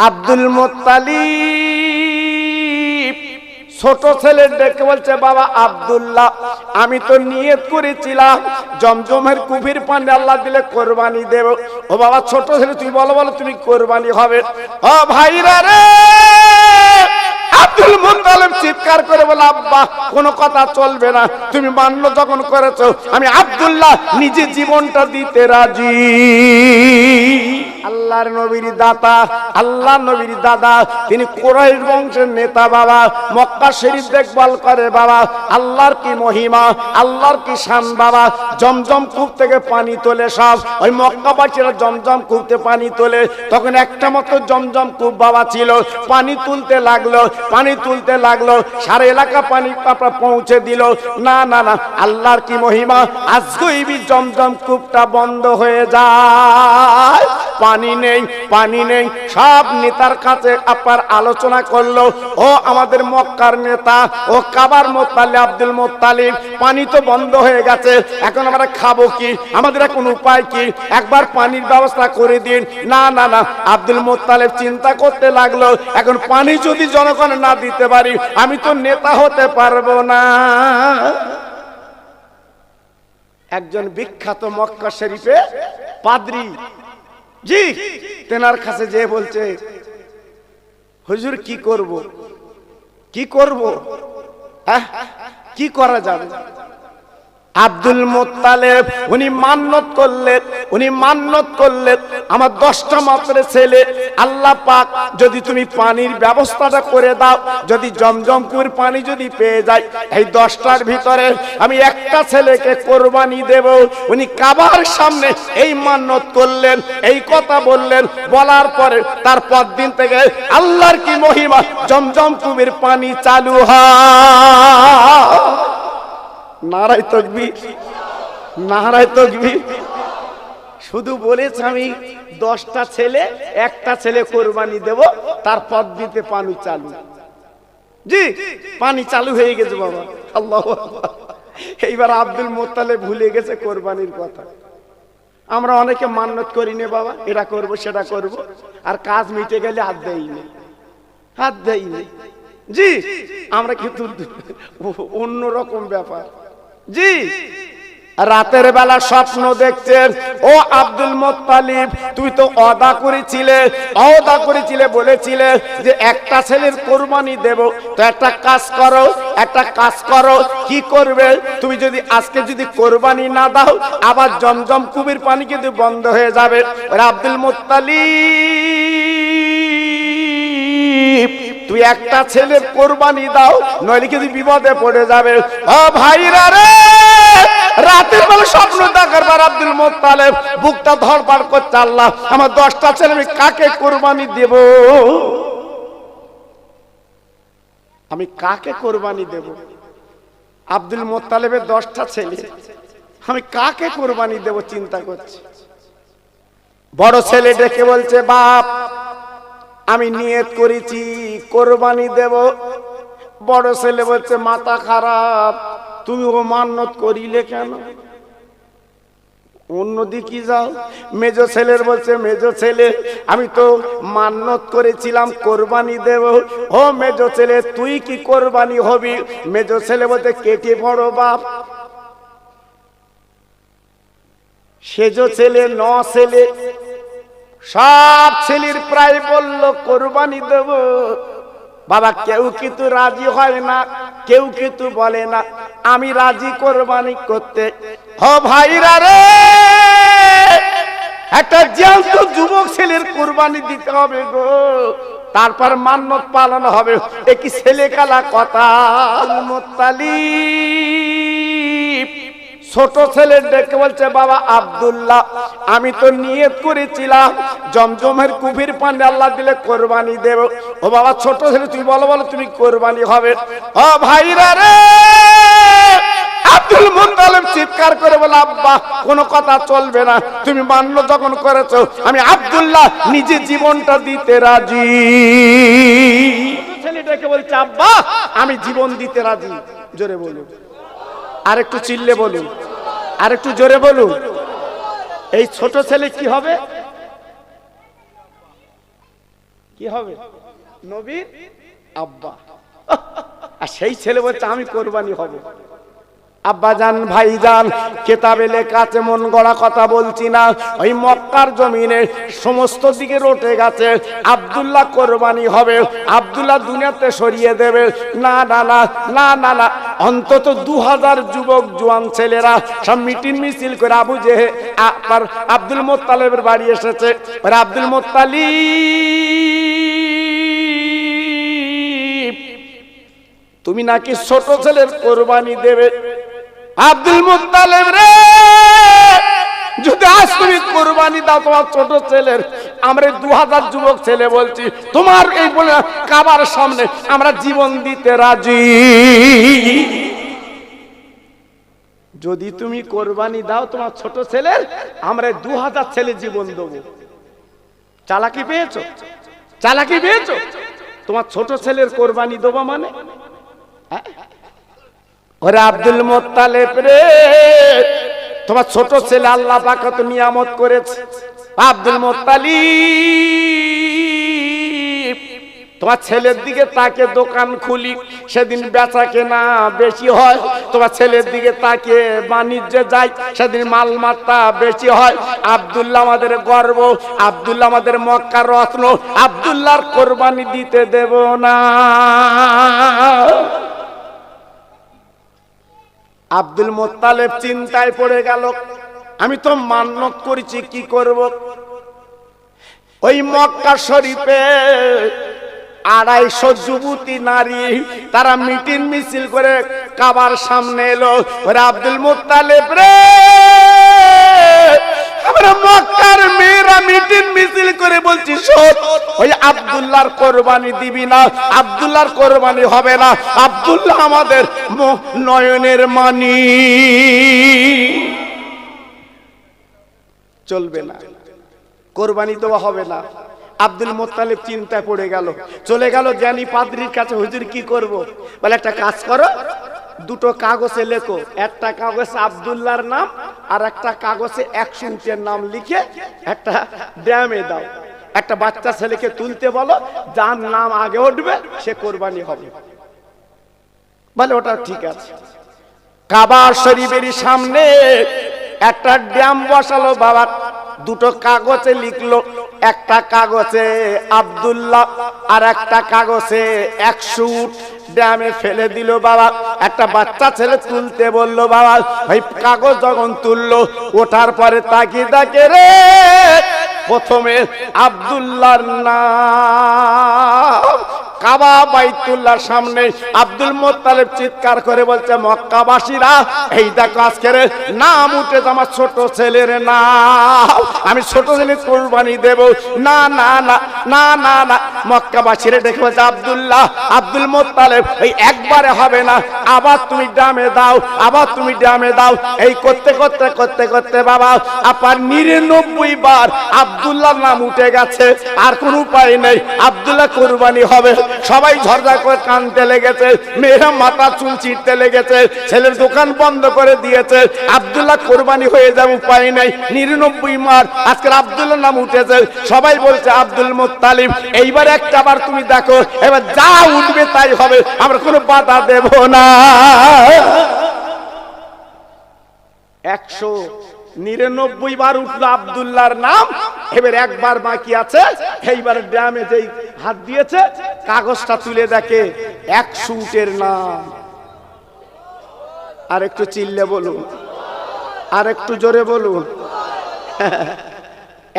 Abdul Muttalib ছোট ছেলে ডেকে বলছে, বাবা আব্দুল্লাহ, আমি তো নিয়ত করেছিলাম জমজমের কুফির পানি আল্লাহ দিলে কোরবানি দেব। ও বাবা ছোট ছেলে, তুই বলো বলো তুমি কোরবানি হবে? ও ভাইরা রে, আব্দুল মুত্তালিব চিৎকার করে বলে, আব্বা কোনো কথা চলবে না, তুমি মান্য যখন করেছো, আমি আব্দুল্লাহ নিজে জীবনটা দিতে রাজি। আল্লাহর নবীর দাতা, আল্লাহ নবীর দাদা, তিনি কুরাইশ বংশের নেতা বাবা। মক্কা শরীফ দেখভাল করে বাবা। আল্লাহর কি মহিমা, আল্লাহর কি শান বাবা। জমজম কূপ থেকে পানি তোলে সব, ওই মক্কাবাসীরা জমজম কূপতে পানি তোলে। তখন একটা মাত্র জমজম কূপ বাবা ছিল। পানি তুলতে লাগলো, পানি তুলতে লাগলো, সারা এলাকা পানি আপনার পৌঁছে দিল। না না না, আল্লাহর কি মহিমা, আজকেই জমজম কূপটা বন্ধ হয়ে যায়, পানি নেই, পানি নেই। সব নেতার কাছে আপনার আলোচনা করলো, ও আমাদের মক্কার নেতা, ও কাবার মুত্তালিব, আব্দুল মুত্তালিব, পানি তো বন্ধ হয়ে গেছে, এখন আমরা খাবো কি, আমাদের এখন উপায় কি, একবার পানির ব্যবস্থা করে দিন। না না না, আব্দুল মুত্তালিব চিন্তা করতে লাগলো, এখন পানি যদি জনগণ না দিতে পারি, আমি তো নেতা হতে পারবো না। একজন বিখ্যাত মক্কা শরীফে পাদ্রী জি তেনার কাছে যে বলছে, হুজুর কি করব, কি করব, কি করা যাবে? আব্দুল মুত্তালিব উনি মান্নত করলেন, উনি মান্নত করলেন, আমার 10টা মাত্র ছেলে, আল্লাহ পাক যদি তুমি পানির ব্যবস্থাটা করে দাও, যদি জমজমপুর পানি যদি পেয়ে যায়, এই 10টার ভিতরে আমি একটা ছেলেকে কোরবানি দেব। উনি কাবার সামনে এই মান্নত করলেন, এই কথা বললেন। বলার পরে তারপর দিন থেকে আল্লাহর কি মহিমা, জমজমপুরের পানি চালু হয়। নারায়ে তাকবীর, নারায়ে তাকবীর। শুধু বলেছে আমি 10টা ছেলে, একটা ছেলে কোরবানি দেব, তারপর দিতে পানি চালু। জি পানি চালু হয়ে গেছে বাবা, আল্লাহু আকবার। এইবার আব্দুল মুত্তালিব ভুলে গেছে কোরবানির কথা। আমরা অনেকে মান্নত করি নে বাবা, এটা করব সেটা করব, আর কাজ মিটে গেলে হাত দেই না, হাত দেই না। জি আমরা কিন্তু অন্যরকম ব্যাপার। জি রাতের বেলা স্বপ্ন দেখছেন, ও আব্দুল মুত্তালিব, তুই তো ওয়াদা করেছিলে, বলেছিলে যে একটা ছেলের কোরবানি দেব। তো একটা কাজ করো, একটা কাজ করো, কি করবে? তুমি যদি আজকে যদি কোরবানি না দাও, আবার জমজম কূপের পানি কিন্তু বন্ধ হয়ে যাবে। আব্দুল মুত্তালিব, তুই একটা ছেলের কোরবানি দাও, নইলে কিন্তু বিপদে পড়ে যাবে। ও ভাইরা রে, রাতের বেলা স্বপ্ন দেখার পর আব্দুল মুত্তালিব বুকটা ধড়ফড় করছে, আল্লাহ আমার 10টা ছেলে, আমি কাকে কোরবানি দেব, আমি কাকে কোরবানি দেব? আব্দুল মুত্তালিবের 10টা ছেলে, আমি কাকে কোরবানি দেব চিন্তা করছি। বড় ছেলে ডেকে বলছে, বাপ আমি নিয়ত করেছি কোরবানি দেব। বড় ছেলে বলছে, মাথা খারাপ, তুমি ও মান্নত করিলে কেন, অন্যদিকে যাও। মেজো ছেলের বলছে, মেজো ছেলে আমি তো মান্নত করেছিলাম কোরবানি দেব। ও মেজো ছেলে তুই কি কোরবানি হবি? মেজো ছেলে বলতে, কেটে বড় বাপ। সেজো ছেলে 9 ছেলে, সব ছেলের প্রায় বলল কোরবানি দেব। বাবা কেউ কিন্তু রাজি হয় না, কেউ কিন্তু বলে না আমি রাজি কোরবানি করতে। ও ভাইরা রে, একটা জ্যান্ত যুবক ছেলের কোরবানি দিতে হবে গো, তারপর মান্নত পালন হবে। এ কি ছেলে কালা কথা? মুত্তালিব ছোট ছেলে ডেকে বলছে, বাবা আব্দুল্লাহ, আমি তো নিয়ত করেছিলাম জমজমের কুফির পানি আল্লাহ দিলে কোরবানি দেব। ও বাবা ছোট ছেলে, তুই বলো বলো তুমি কোরবানি হবে? ও ভাইরা রে, আব্দুল মুত্তালিব চিৎকার করে বলে, আব্বা কোনো কথা চলবে না, তুমি মান্য যখন করেছো, আমি আব্দুল্লাহ নিজে জীবনটা দিতে রাজি। ছেলে ডেকে বলছে, আব্বা আমি জীবন দিতে রাজি। জোরে বলুন, আর একটু চিল্লে বলুন, আর একটু জোরে বলুন। এই ছোট ছেলে কি হবে? কি কি হবে? নবীর আব্বা। আর সেই ছেলে বলছে আমি কোরবানি হব। আব্বা জান, ভাই জান, কেতাবে লেখা আছে, মন গড়া কথা বলছি না। ওই মক্কার জমিনে সমস্ত দিকে রটে গেছে আব্দুল্লাহ কোরবানি হবে, আব্দুল্লাহ দুনিয়াতে সরিয়ে দেবে। না না না না না না, অন্তত 2000 যুবক জোয়ান ছেলেরা সব মিটিং মিছিল করে আব্দুল মোত্তালেবের বাড়ি এসেছে। আব্দুল মোত্তালিব, তুমি নাকি ছোট ছেলের কোরবানি দেবে। আব্দুল মুত্তালিব রে, যদি আজ তুমি কোরবানি দাও তোমার ছোট ছেলের, আমরা 2000 যুবক ছেলে বলছি তোমার এই বলে কাবার সামনে আমরা জীবন দিতে রাজি। যদি তুমি কোরবানি দাও তোমার ছোট ছেলের, আমরা 2000 ছেলে জীবন দেবো। চালাকি পেয়েছো? চালাকি পেয়েছো? তোমার ছোট ছেলের কোরবানি দেবো মানে? ওরে আব্দুল মুত্তালিব রে, তোমার ছোট ছেলে আল্লাহ পাক কত নিয়ামত করেছে। আব্দুল মুত্তালিব, তোমার ছেলের দিকে তাকে দোকান খুলি, সেদিন বেচা কেনা বেশি হয়। তোমার ছেলের দিকে তাকে বাণিজ্যে যাই, সেদিন মালমাত্রা বেশি হয়। আব্দুল্লাহ আমাদের গর্ব, আব্দুল্লাহ আমাদের মক্কার রত্ন, আব্দুল্লাহর কোরবানি দিতে দেব না। আব্দুল মুত্তালিব চিন্তায় পড়ে গেল, আমি তো মান্নত করেছি, কি করব? ওই মক্কা শরীফে 250 যুবতী নারী তারা মিটিং মিছিল করে কাবার সামনে এলো। ওরে আব্দুল মুত্তালিব রে, আমরা মক্কার মেয়েরা মিটিং মিছিল করে বলছি শোন, ওই আব্দুল্লাহর কোরবানি দিবি না, আব্দুল্লাহর কোরবানি হবে না, আব্দুল্লাহ আমাদের নয়নের মানি, চলবে না, কোরবানি দেওয়া হবে না। আব্দুল মুত্তালিব চিন্তায় পড়ে গেল, চলে গেল জ্ঞানী পাদ্রীর কাছে। হুজুর কি করব? বলে একটা কাজ করো, 2টো কাগজে লেখো, একটা কাগজে আব্দুল্লাহর নাম আর একটা কাগজে 100 উটের নাম লিখে একটা ড্যামে দাও। একটা বাচ্চা ছেলেকে তুলতে বলো, যার নাম আগে উঠবে সে কোরবানি হবে। বলে ওটা ঠিক আছে। কাবা শরীফের সামনে একটা ড্যাম বসালো বাবা, 2টো কাগজে লিখলো, একটা কাগজে আব্দুল্লাহ আর একটা কাগজে 100 উট ড্যামে ফেলে দিল বাবা। একটা বাচ্চা ছেলে তুলতে বললো বাবা, ওই কাগজ যখন তুললো, ওঠার পরে তাকিয়ে দেখে রে, প্রথমে আব্দুল্লাহর নাম। কাবা বাইতুল্লাহর সামনে আব্দুল মুত্তালিব চিৎকার করে বলছে, মক্কাবাসীরা এই দেখো আজকের নাম উঠে আমার ছোট ছেলের নাম, আমি ছোট ছেলে কোরবানি দেব। না না না না না না, মক্কাবাসীরা দেখে বলছে, আব্দুল্লাহ, আব্দুল মুত্তালিব, এই একবারে হবে না, আবার তুমি ড্যামে দাও, আবার তুমি ড্যামে দাও। এই করতে করতে করতে করতে বাবা আপনার 99 বার আব্দুল্লাহর নাম উঠে গেছে। আর কোন উপায় নেই, আব্দুল্লাহ কোরবানি হবে। সবাই ঝরঝর করে কাঁদতে লেগেছে, মেয়েরা মাথা চুল ছিঁড়তে লেগেছে, ছেলের দোকান বন্ধ করে দিয়েছে। আব্দুল্লাহ কোরবানি হয়ে যাবে, উপায় নেই। 99 বার আজকে আব্দুল্লাহর নাম উঠেছে। সবাই বলছে, আব্দুল মুত্তালিব, এইবার একটা বার তুমি দেখো, এবার যা উঠবে তাই হবে, আমরা কোনো বাধা দেব না। 199 বার উঠলো আব্দুল্লাহর নাম, এবার একবার বাকি আছে। এইবার ড্যামে যেই হাত দিয়েছে, কাগজটা তুলে দেখে 100 উটের নাম। আর একটু চিল্লে বলুন, আর একটু জোরে বলুন।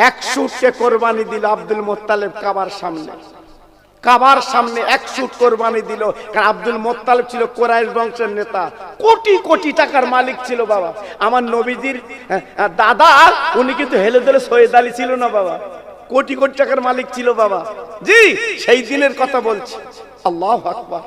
100 উটকে কোরবানি দিল আব্দুল মুত্তালিব কাবার সামনে। কাবার সামনে 100 উট কোরবানি দিল। কারণ আব্দুল মুত্তালিব ছিল কুরাইশ বংশের নেতা, কোটি কোটি টাকার মালিক ছিল বাবা। আমার নবীজির দাদা, উনি কিন্তু হেলে দলে সৈয়দ আলী ছিল না বাবা, কোটি কোটি টাকার মালিক ছিল বাবা। জি, সেই দিনের কথা বলছি। আল্লাহু আকবার।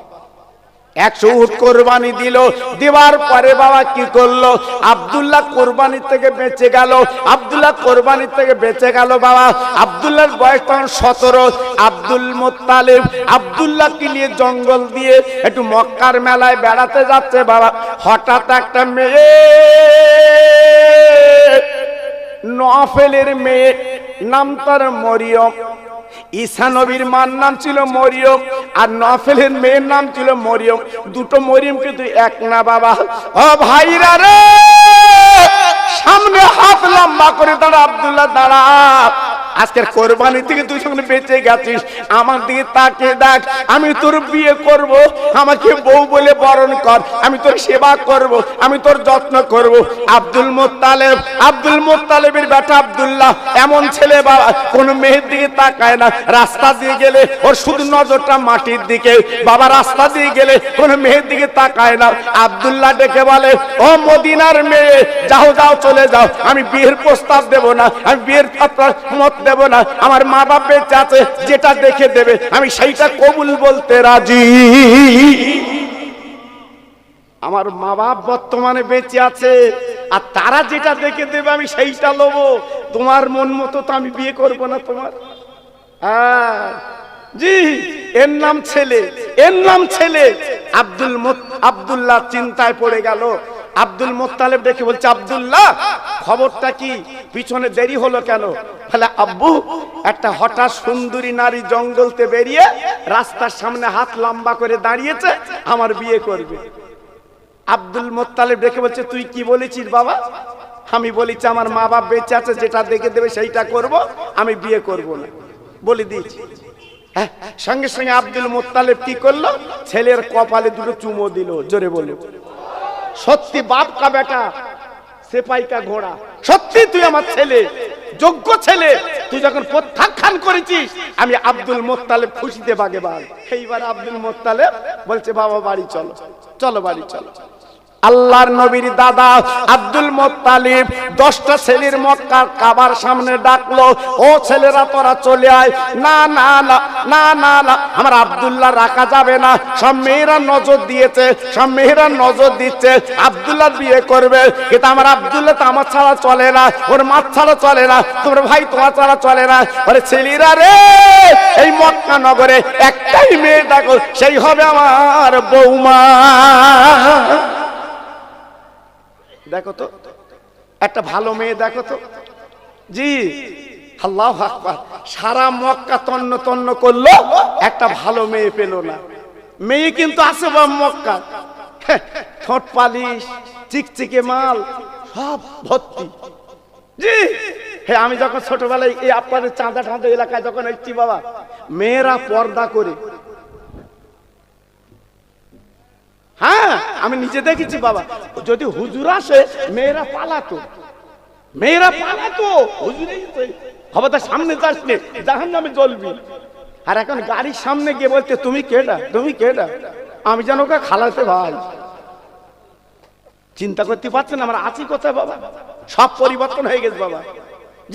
100 উট কোরবানি দিল। দেওয়ার পরে বাবা কি করলো? আব্দুল্লাহ কোরবানি থেকে বেঁচে গেল। আব্দুল্লাহ কোরবানি থেকে বেঁচে গেল বাবা। আব্দুল্লাহর বয়স তখন 17। আব্দুল মুত্তালিব আব্দুল্লাহকে নিয়ে জঙ্গল দিয়ে একটু মক্কার মেলায় বেড়াতে যাচ্ছে বাবা। হঠাৎ একটা মেয়ে, নফেলের মেয়ে, নাম তার মরিয়ম, ঈসা নবীর মার নাম ছিল মরিয়ম, আর নফলের মেয়ের নাম ছিল মরিয়ম। দুটো মরিয়ম কিন্তু এক না বাবা। ও ভাইরা রে, সামনে হাত লম্বা করে দাঁড়া, আব্দুল্লাহ দাঁড়া। আজকের কোরবানি থেকে তুই সঙ্গে বেঁচে গেছিস, আমার দিকে তাকিয়ে দেখ। আমি তোর বিয়ে করব, আমাকে বউ বলে বরণ কর, আমি তোর সেবা করব, আমি তোর যত্ন করব। আব্দুল মুত্তালিবের বেটা আব্দুল্লাহ এমন ছেলে বাবা, কোন মেয়ের দিকে তাকায় না। রাস্তা দিয়ে গেলে ওর শুধু নজরটা মাটির দিকে বাবা, রাস্তা দিয়ে গেলে কোন মেয়ের দিকে তাকায় না। আব্দুল্লাহ ডেকে বলে, ও মদিনার মেয়ে, যাও যাও চলে যাও, আমি বিয়ের প্রস্তাব দেব না, আমি বিয়ের মত দেব না। আমার মা বাপ বেঁচে আছে, যেটা দেখে দেবে আমি সেইটা কবুল বলতে রাজি। আমার মা বাপ বর্তমানে বেঁচে আছে, আর তারা যেটা দেখে দেবে আমি সেইটা লব। তোমার মন মতো তো আমি বিয়ে করব না তোমার। জি, এর নাম ছেলে, এর নাম ছেলে। আব্দুল্লাহ চিন্তায় পড়ে গেল। আব্দুল মুত্তালিব দেখে বলছে, আব্দুল্লাহ খবরটা কি, পিছনে দেরি হলো কেন? বলে, আব্বু একটা হঠাৎ সুন্দরী নারী জঙ্গলতে বেরিয়ে রাস্তার সামনে হাত লম্বা করে দাঁড়িয়েছে, আমার বিয়ে করবে। আব্দুল মুত্তালিব দেখে বলছে, তুই কি বলেছিস বাবা? আমি বলেছি আমার মা বাপ বেঁচে আছে, যেটা দেখে দেবে সেইটা করব, আমি বিয়ে করব না, বলে দিয়েছি। সঙ্গে সঙ্গে আব্দুল মুত্তালিব কি করলো? ছেলের কপালে দুটো চুমো দিল। জোরে বলো সত্যি, বাপ কা বেটা সেপাই কা ঘোড়া। সত্যি তুই আমার ছেলে, যোগ্য ছেলে। তুই যখন প্রত্যাখ্যান করেছিস, আমি আব্দুল মুত্তালিব খুশিতে বাগে বাগ। এইবার আব্দুল মুত্তালিব বলছে, বাবা বাড়ি চলো, চলো বাড়ি চলো। আল্লাহর নবীর দাদা আব্দুল মুত্তালিব 10টা ছেলের মক্কার কাবার সামনে ডাকলো, ও ছেলেরা তোরা চলে আয়। না না না না না না, আমার আব্দুল্লাহ রাখা যাবে না। সব মেয়েরা নজর দিয়েছে, সব মেয়েরা নজর দিচ্ছে, আব্দুল্লাহ বিয়ে করবে। কিন্তু আমার আব্দুল্লাহ তো আমার ছাড়া চলে না, ওর মা ছাড়া চলে না, তোমার ভাই তোমার ছাড়া চলে না। ওরে ছেলেরা রে, এই মক্কা নগরে একটাই মেয়ে দেখো, সেই হবে আমার বৌমা। দেখো তো একটা ভালো মেয়ে, দেখো তো। জি, আল্লাহু আকবার। সারা মক্কা তন্ন তন্ন করলো, একটা ভালো মেয়ে পেল না। মেয়ে কিন্তু আছে মক্কা, ঠোঁট পালিশ, চিকচিকে মাল সব ভর্তি। জি, আমি যখন ছোটবেলায় এই আপনাদের চাঁদা ঠাঁদা এলাকায় যখন এসেছি বাবা, মেয়েরা পর্দা করে। হ্যাঁ, আমি নিজে দেখেছি বাবা, যদি হুজুর আসে মেয়েরা পালাতো, মেয়েরা পালাতো। হুজুরেই খবরদার সামনে যাস নে, জাহান্নামে জ্বলবি। আর এখন গাড়ির সামনে গিয়ে বলতে, তুমি কেডা, তুমি কেডা? আমি যেন ওকে খালাতে ভাই। চিন্তা করতে পারছেন আমরা আছি কোথায় বাবা? সব পরিবর্তন হয়ে গেছে বাবা।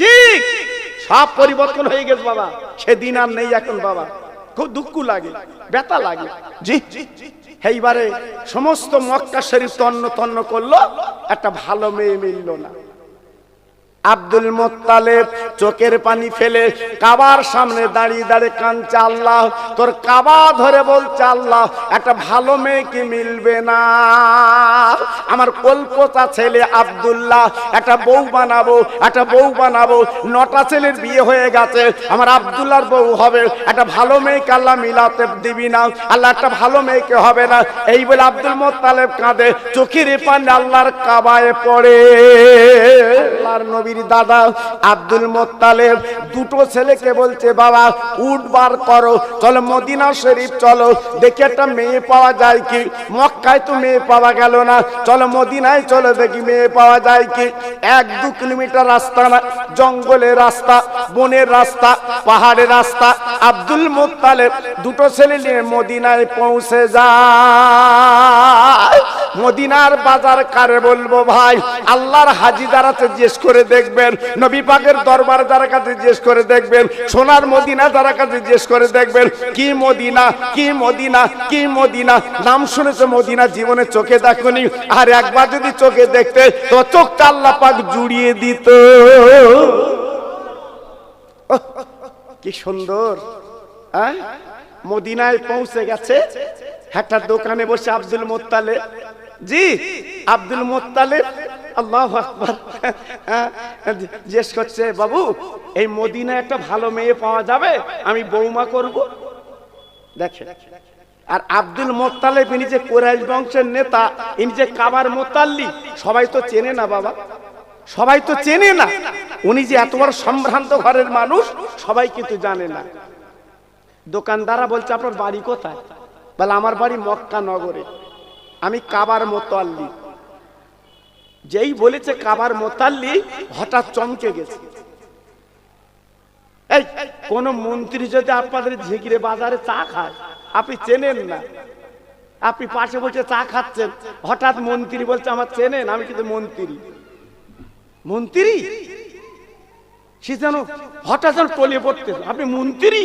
জি, সব পরিবর্তন হয়ে গেছে বাবা। সেদিন আর নেই এখন বাবা। খুব দুঃখ লাগে, ব্যথা লাগে। জি, এইবারে সমস্ত মক্কা শরীফ তন্ন তন্ন করলো, একটা ভালো মেয়ে মিলল না। আব্দুল মুত্তালিব চোখের পানি ফেলে কাবার সামনে দাঁড়িয়ে দাঁড়িয়ে কাঁদছে, আল্লাহ তোর কাবা ধরে বলছে, আল্লাহ একটা ভালো মেয়ে কি মিলবে না? আমার কল্পতা ছেলে আব্দুল্লাহ একটা বউ বানাবো, একটা বউ বানাবো। 9টা ছেলের বিয়ে হয়ে গেছে, আমার আব্দুল্লাহর বউ হবে। একটা ভালো মেয়েকে আল্লাহ মিলাতে দিবি না, আল্লাহ একটা ভালো মেয়েকে হবে না। এই বলে আব্দুল মুত্তালিব কাঁদে, চোখের পানি আল্লাহর কাবায় পড়ে। আল্লাহর নবী দাদা আব্দুল মুত্তালিব দুটো ছেলেকে বলছে, বাবা উট বার করো, চলো মদিনা শরীফ চলো, দেখি একটা মেয়ে পাওয়া যায় কি। মক্কায় তো মেয়ে পাওয়া গেল না, চলো মদিনায় চলো, দেখি মেয়ে পাওয়া যায় কি। 1-2 কিলোমিটার রাস্তা না, জঙ্গলের রাস্তা, বনের রাস্তা, পাহাড়ের রাস্তা। আব্দুল মুত্তালিব দুটো ছেলে নিয়ে মদিনায় পৌঁছে যায়। মদিনার বাজার কারে বলবো ভাই? আল্লাহর হাজি যারা জিজ্ঞেস করে দেখবেন, নবী পাকের দরবার যারা কাছে জিজ্ঞেস করে দেখবেন, সোনার মদিনা যারা কাছে জিজ্ঞেস করে দেখবেন, কি মদিনা, কি মদিনা, কি মদিনা। নাম শুনেছে মদিনা, জীবনে চোখে দেখনি, আর একবার যদি চোখে দেখতে তো চোখটা আল্লাহ পাক জুড়িয়ে দিত। কি সুন্দর। মদিনায় পৌঁছে গেছে, একটা দোকানে বসে আব্দুল মুত্তালিব, জি আব্দুল মুত্তালিব আল্লাহু আকবার। জিজ্ঞেস করছে, বাবু এই মদিনায় একটা ভালো মেয়ে পাওয়া যাবে, আমি বৌমা করব। দেখেন, আর আব্দুল মোত্তালেব ইনি যে কুরাইশ বংশের নেতা, ইনি যে কাবার মোতাল্লি, সবাই তো চেনে না বাবা, সবাই তো চেনে না। উনি যে এত বড় সম্ভ্রান্ত ঘরের মানুষ সবাই কিন্তু জানে না। দোকানদাররা বলছে, আপনার বাড়ি কোথায়? বলে, আমার বাড়ি মক্কা নগরে, আমি কাবার মোতাল্লি। যেই বলেছে কাবার মোতাল্লি, হঠাৎ চমকে গেছে। এই কোন মন্ত্রী যদি আপনাদের ঝিগিরে বাজারে চা খায়, আপনি চেনেন না, আপনি পাশে বসে চা খাচ্ছেন, হঠাৎ মন্ত্রী বলছে আমার চেনেন, আমি কিন্তু মন্ত্রী। মন্ত্রী সে যেন হঠাৎ যেন টলে পড়তে, আপনি মন্ত্রী?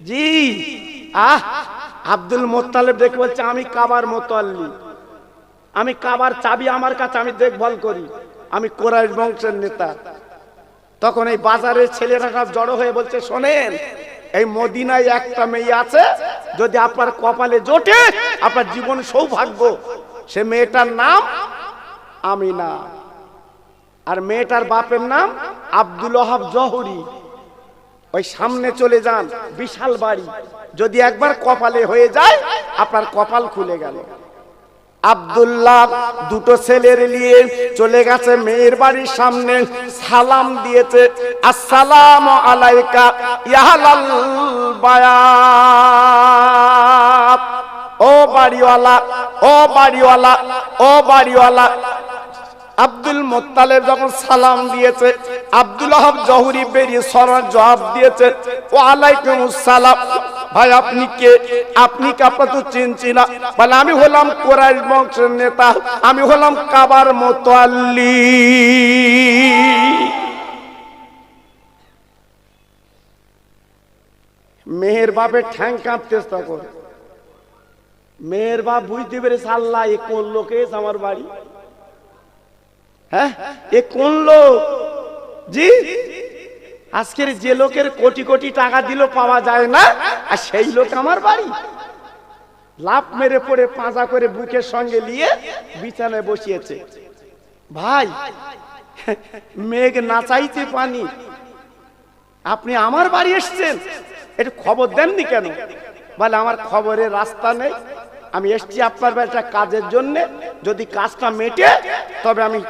জি। আব্দুল মোত্তালেব দেখে বলছে, আমি কাবার মোতাল্লি, আমি কাবার চাবি আমার কাছে, আমি দেখভাল করি, আমি কুরাইশ বংশের নেতা। তখন এই বাজারের ছেলেরা সব জড়ো হয়ে বলছে, শোনেন, এই মদিনায় একটা মেয়ে আছে, যদি আপনার কপালে জোটে আপনার জীবন সৌভাগ্য। সে মেয়েটার নাম আমিনা, আর মেয়েটার বাপের নাম আব্দুল ওয়াহাব জহুরি। ওই সামনে চলে যান, বিশাল বাড়ি, যদি একবার কপালে হয়ে যায় আপনার কপাল খুলে গেল। আব্দুল্লাহ দুটো ছেলের নিয়ে চলে গেছে মেয়ের বাড়ির সামনে, সালাম দিয়েছে, আসসালামু আলাইকা ইয়া আহলাল বায়াত। ও বাড়িওয়ালা, ও বাড়িওয়ালা, ও বাড়িওয়ালা। আব্দুল মোত্তালেব যখন সালাম দিয়েছে, আব্দুল ওয়াহাব জহুরি বেরিয়ে সরার জবাব দিয়েছে, ওয়ালাইকুমুস সালাম। ভাই আপনি কে? আপনি কে? আপনার তো চিনছি না। বলে, আমি হলাম কুরাইশ বংশের নেতা, আমি হলাম কাবার মোতাল্লি। মেয়ের বাপের ঠ্যাং কাঁপতেছে তখন। মেয়ের বাপ বুঝতে পেরেছে, আল্লাহ এ কোন লোক এসে আমার বাড়ি? হ্যাঁ, এ কোন লোক? জি, আজকের যে লোকের কোটি কোটি টাকা দিল পাওয়া যায় না, আর সেই লোক আমার বাড়ি। লাফ মেরে পড়ে পাঁজা করে বুকের সঙ্গে নিয়ে বিছানায় বসিয়েছে। ভাই, মেঘ না চাইতে পানি, আপনি আমার বাড়ি এসছেন, একটু খবর দেননি কেন? বলে, আমার খবরের রাস্তা নেই, আমি এসছি আপনার বাড়িটা কাজের জন্য, যদি কাজটা মেটে তবে আমি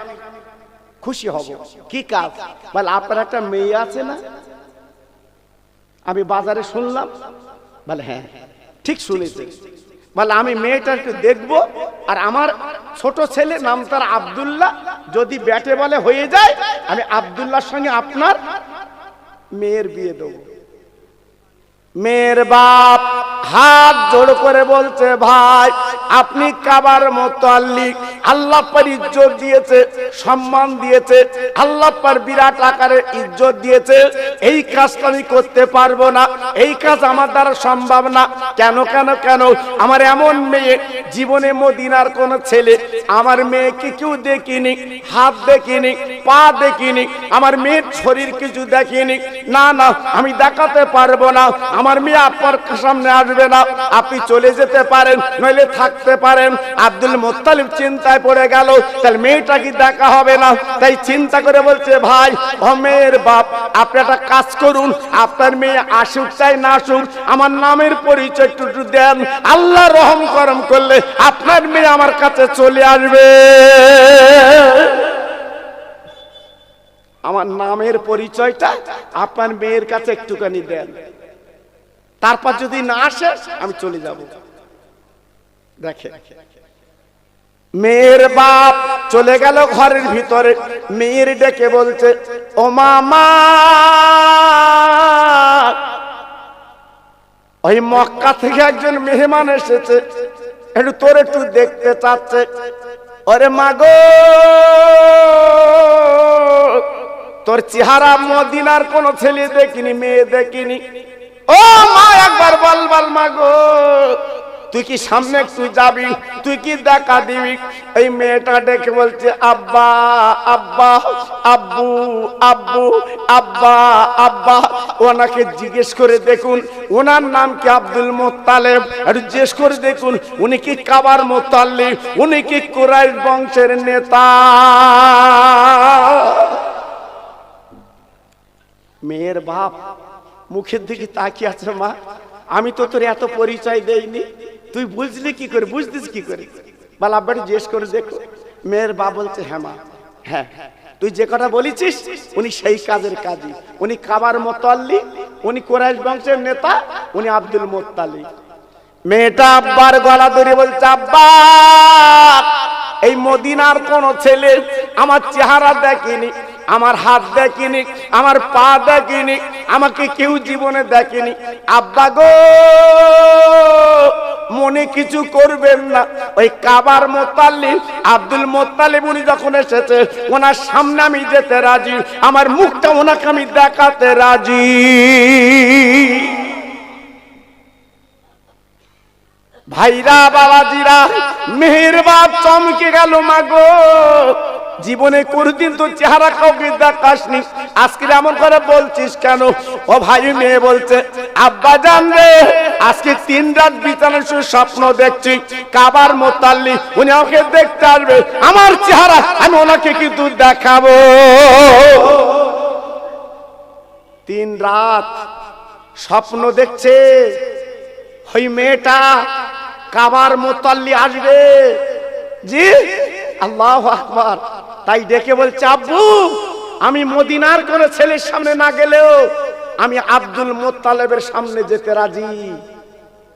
খুশি হব। কি কাজ? বলে, আপনার একটা মেয়ে আছে না, আমি বাজারে শুনলাম। বলে, হ্যাঁ ঠিক শুনেছি। বলে, আমি মেয়েটাকে দেখবো, আর আমার ছোট ছেলে নাম তার আব্দুল্লাহ, যদি ব্যাটে বলে হয়ে যায়, আমি আব্দুল্লাহর সঙ্গে আপনার মেয়ের বিয়ে দেবো। মেয়ের বাপ হাত জোড় করে বলছে, ভাই আপনি কাবার মোতাল্লি, আল্লাহ পার ইজ্জত দিয়েছে, সম্মান দিয়েছে, আল্লাহ পার বিরাট আকারের ইজ্জত দিয়েছে, এই কাজটা আমি করতে পারবো না, এই কাজ আমার দ্বারা সম্ভব না। কেন কেন কেন? আমার এমন মেয়ে, জীবনে মদিনার কোন ছেলে আমার মেয়েকে কেউ দেখিনি, হাত দেখিনি, পা দেখিনি, আমার মেয়ের শরীর কিছু দেখিনি। না না, আমি দেখাতে পারবো না, আমার মেয়ে আপনার সামনে আসবে না, আপনি চলে যেতে পারেন, নইলে থাকতে পারেন। আব্দুল মোত্তালিব চিন্তায় পড়ে গেল, তাহলে মেয়েটা কি দেখা হবে না? তাই চিন্তা করে বলছে, ভাই ও মেয়ের বাপ, আপনি একটা কাজ করুন, আপনার মেয়ে আসুক চাই না আসুক, আমার নামের পরিচয় একটু দেন, আল্লাহ রহম করম করলে আপনার মেয়ে আমার কাছে চলে আসবে। আমার নামের পরিচয়টা আপনার মেয়ের কাছে একটুখানি দেন, তারপর যদি না আসে আমি চলে যাব। দেখে মেয়ের বাপ চলে গেল ঘরের ভিতরে, মেয়ের ডেকে বলছে, ও মামা, ওই মক্কা থেকে একজন মেহমান এসেছে, একটু তোর একটু দেখতে চাচ্ছে। ওরে মাগো, তোর চেহারা মদিনার কোন ছেলে দেখিনি, মেয়ে দেখিনি। ও মা, একবার বল বল মাগো, তুই কি সামনে একটু যাবি, তুই কি দেখা দিবি? এই মেয়েটা ডেকে বলছে আব্বা আব্বা, আব্বু আব্বু, আব্বা আব্বা। ওনাকে জিজ্ঞেস করে দেখুন ওনার নাম কি আব্দুল মুত্তালিব, আর জিজ্ঞেস করে দেখুন উনি কি কাবার মুত্তালিব, উনি কি কুরাইশ বংশের নেতা। মেয়ের বাপ মুখের দিকে তাকিয়ে আছে, মা আমি তো তোর এত পরিচয় দেইনি, তুই বুঝলি কি করে, বুঝতিস কি করে, বল আব্বাটি জিজ্ঞেস করে দেখো। মেয়ের বাপ বলছে হ্যাঁ মা, হ্যাঁ তুই যে কথা বলেছিস উনি সেই কাজের কাজী, উনি কাবার মুত্তালিব, উনি কুরাইশ বংশের নেতা, উনি আব্দুল মুত্তালিব। মেয়েটা আব্বার গলা ধরে বলছে আব্বা এই মদিনার কোন ছেলে আমার চেহারা দেখেনি, আমার হাত দেখেনি, আমার পা দেখেনি, আমাকে কেউ জীবনে দেখেনি। আব্বা গো মনে কিছু করবেন না, ওই কাবার মুত্তালিব আব্দুল মুত্তালিব উনি যখন এসেছে ওনার সামনে আমি যেতে রাজি, আমার মুখটা ওনাকে আমি দেখাতে রাজি। ভাইরা বাবাজিরা, মেহের বাপ চমকে গেল, মাগো জীবনে কোনদিন তো চেহারা কাউকে দেখাসনি, আজকে এমন করে বলছিস কেন? ও ভাই মেয়ে বলছে আব্বা জান রে আজকে 3 রাত বিছানায় শুয়ে স্বপ্ন দেখছি কাবার মুত্তালিব উনি আমাকে দেখতে আসবে, আমার চেহারা আমি ওনাকে কিন্তু দেখাবো। 3 রাত স্বপ্ন দেখছে ওই মেয়েটা কাবার মুত্তালিব আসবে। জি আল্লাহু আকবার। তাই ডেকে বলছে আব্বু আমি মদিনার কোন ছেলের সামনে না গেলেও আমি আব্দুল মুত্তালিবের সামনে যেতে রাজি।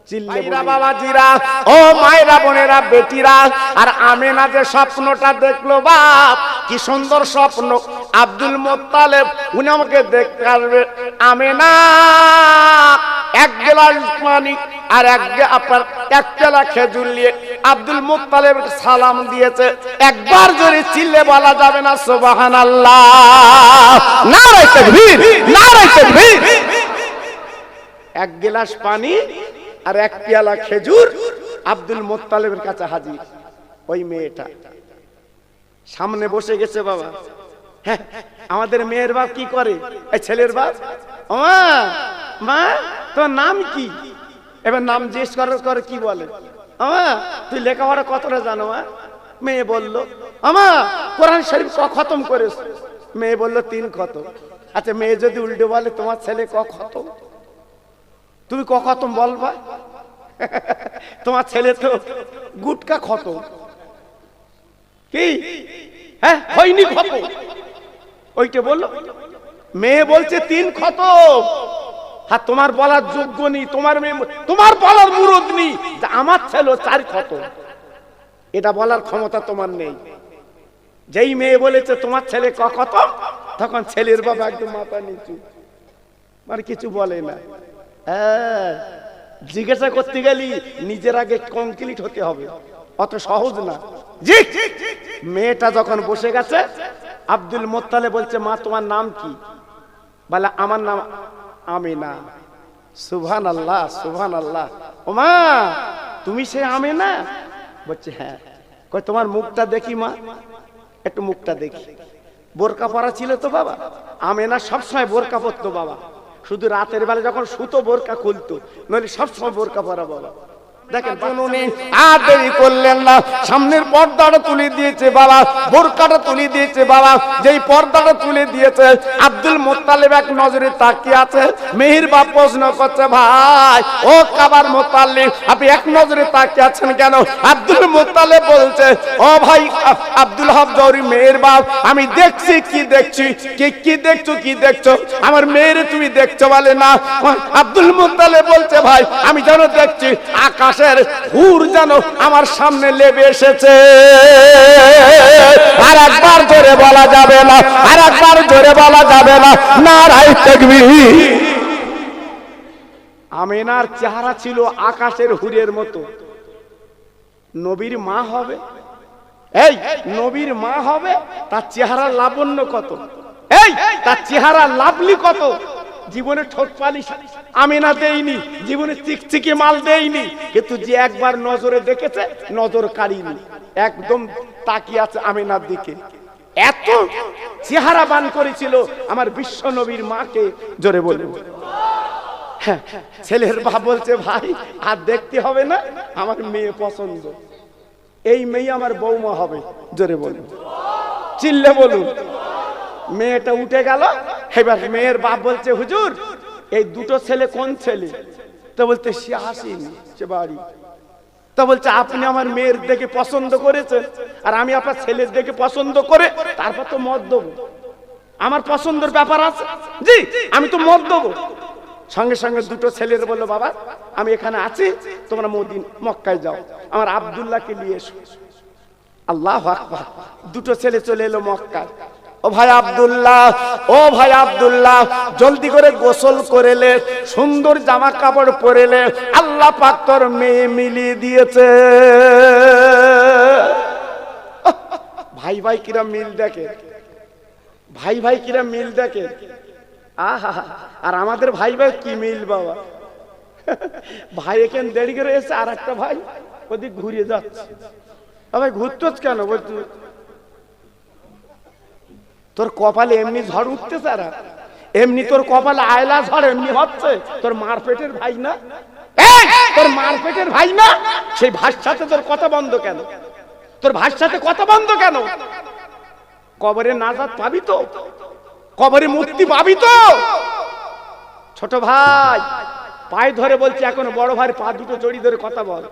চিল্লা বাবাজিরা, ও মায়েরা বোনেরা বেটিরা, আর আমেনা যে স্বপ্নটা দেখলো বাপ কি সুন্দর স্বপ্ন, আব্দুল মুত্তালিব উনি আমাকে দেখতে আসবে। আমেনা 1 গ্লাস পানি আর এক পেলা খেজুর নিয়ে আব্দুল মুত্তালিব সালাম দিয়েছে। একবার জোরে চিল্লে বলা যাবে না সুবহানাল্লাহ? নারে তাকবীর, নারে তাকবীর। 1 গ্লাস পানি আর 1 পেয়ালা খেজুর আব্দুল মুত্তালিবের কাছে হাজির। ওই মেয়েটা সামনে বসে গেছে। বাবা হ্যাঁ আমাদের মেয়ের বাপ কি করে, এই ছেলের বাপ, মা মা তোর নাম কি? এবার নাম জিজ্ঞেস করার করে কি বলে, আমা তুই লেখাপড়া কতটা জানো? মা মেয়ে বলল আমা কোরআন শরীফ ক খতম করেছ? মেয়ে বলল 3 খতম। আচ্ছা মেয়ে যদি উল্টো বলে তোমার ছেলে ক খতম, তুমি ক খতম বলবা? তোমার ছেলে তো গুটকা খতম। কি হ্যাঁ হয়নি খতম, ওইটা বললো। মেয়ে বলছে 3 খতম। আর তোমার বলার যোগ্য নেই, তোমার বলার মুরদ নেই যে আমার ছেলে 4 খতম, এটা বলার ক্ষমতা তোমার নেই। যেই মেয়ে বলেছে তোমার ছেলে ক খতম, তখন ছেলের বাবা একদম মাথা নিচু, মানে কিছু বলে না। জিজ্ঞাসা করতে গেলি নিজের আগে কমপ্লিট হতে হবে, অত সহজ না। জি মেয়েটা যখন বসে গেছে আব্দুল মুত্তালিব বলছে মা তোমার নাম কি? বলে আমার নাম আমিনা। সুবহানাল্লাহ সুবহানাল্লাহ। ও মা তুমি সে আমিনা? বলছে হ্যাঁ। কই তোমার মুখটা দেখি মা, একটু মুখটা দেখি। বোরকা পরা ছিল তো বাবা? আমিনা সবসময় বোরকা পরতো বাবা, শুধু রাতের বেলা যখন শুতো বোরকা খুলতো, নইলে সবসময় বোরকা পরা বাবা। দেখেন উনি আর দেরি করলেন না, সামনের পর্দাটা তুলে দিয়েছে বাবা, বোরকাটা তুলে দিয়েছে বাবা। যেই পর্দাটা তুলে দিয়েছে আব্দুল মুত্তালিব এক নজরে তাকিয়ে আছে। মেহের বাপ প্রশ্ন করছে ভাই ও কাবার মুত্তালিব আপনি এক নজরে তাকিয়ে আছেন কেন? আব্দুল মুত্তালিব বলছে ও ভাই আব্দুল হক জৌহরী মেহের বাপ আমি দেখছি। কি দেখছি? কি দেখছো? কি দেখছো? আমার মেয়েরে তুমি দেখছো? বলে না। আব্দুল মুত্তালিব বলছে ভাই আমি যেন দেখছি আকাশের হুর যেন আমার সামনে লেবে এসেছে। আর একবার জোরে বলা যাবে না, আর একবার জোরে বলা যাবে না, নারায়ে তাকবীর। আমিনার চেহারা ছিল আকাশের হুরের মতো। নবীর মা হবে, এই নবীর মা হবে, তার চেহারা লাবণ্য কত, এই তার চেহারা লাভলি কত। জীবনে ঠোঁট পালিশ আমিনা দেয়নি, জীবনে চিকচিকি মাল দেয়নি, কিন্তু যে একবার নজরে দেখেছে নজর কাড়িনি। একদম তাকিয়ে আছে আমিনার দিকে। এত চেহারা বান করেছিল আমার বিশ্ব নবীর মাকে, জোরে বলুন। হ্যাঁ, ছেলের বাপ বলছে ভাই আর দেখতে হবে না, আমার মেয়ে পছন্দ, এই মেয়ে আমার বৌমা হবে, জোরে বলুন, চিল্লে বলুন। মেয়েটা উঠে গেল। এবার মেয়ের বাপ বলছে হুজুর এই দুটো ছেলে কোন ছেলে? তো বলতে সে আসেনি, সে বাড়ি। তো বলছে আপনি আমার মেয়ের দেখে পছন্দ করেছেন, আর আমি আপনার ছেলের দেখে পছন্দ করে তারপর তো মত দেবো, আমার পছন্দের ব্যাপার আছে, জি আমি তো মত দেবো। সঙ্গে সঙ্গে দুটো ছেলের বললো বাবা আমি এখানে আছি, তোমরা মক্কায় যাও, আমার আব্দুল্লাহকে নিয়ে এসো। আল্লাহু আকবার। দুটো ছেলে চলে এলো মক্কায়। ও ভাই আব্দুল্লাহ, ও ভাই আব্দুল্লাহ, জলদি করে গোসল করেলে, সুন্দর জামা কাপড় পরেলে, আল্লাহ পাক তোর মেয়ে মিলিয়ে দিয়েছে। ভাই ভাই কিরা মিল দেখে, ভাই ভাই কিরা মিল দেখে। আহা, আর আমাদের ভাই ভাই কি মিল বাবা। ভাই এখানে দেরি করে এসে আর একটা ভাই ওদিক ঘুরিয়ে যাচ্ছে। ভাই ঘুরতোস কেন? বলতো তোর কপালে এমনি ঝড় উঠতেছে, আর এমনি তোর কপালে আয়লা ঝড় এমনি হচ্ছে, তোর মার পেটের ভাই না, তোর মার পেটের ভাই না, সেই ভাইয়ের সাথে তোর কথা বন্ধ কেন? তোর ভাইয়ের সাথে কথা বন্ধ কেন? কবরে নাজাত পাবি তো, কবরে মুক্তি পাবি তো। ছোট ভাই পায়ে ধরে বলছি, এখন বড় ভাইয়ের পা দুটো জড়ি ধরে কথা বল।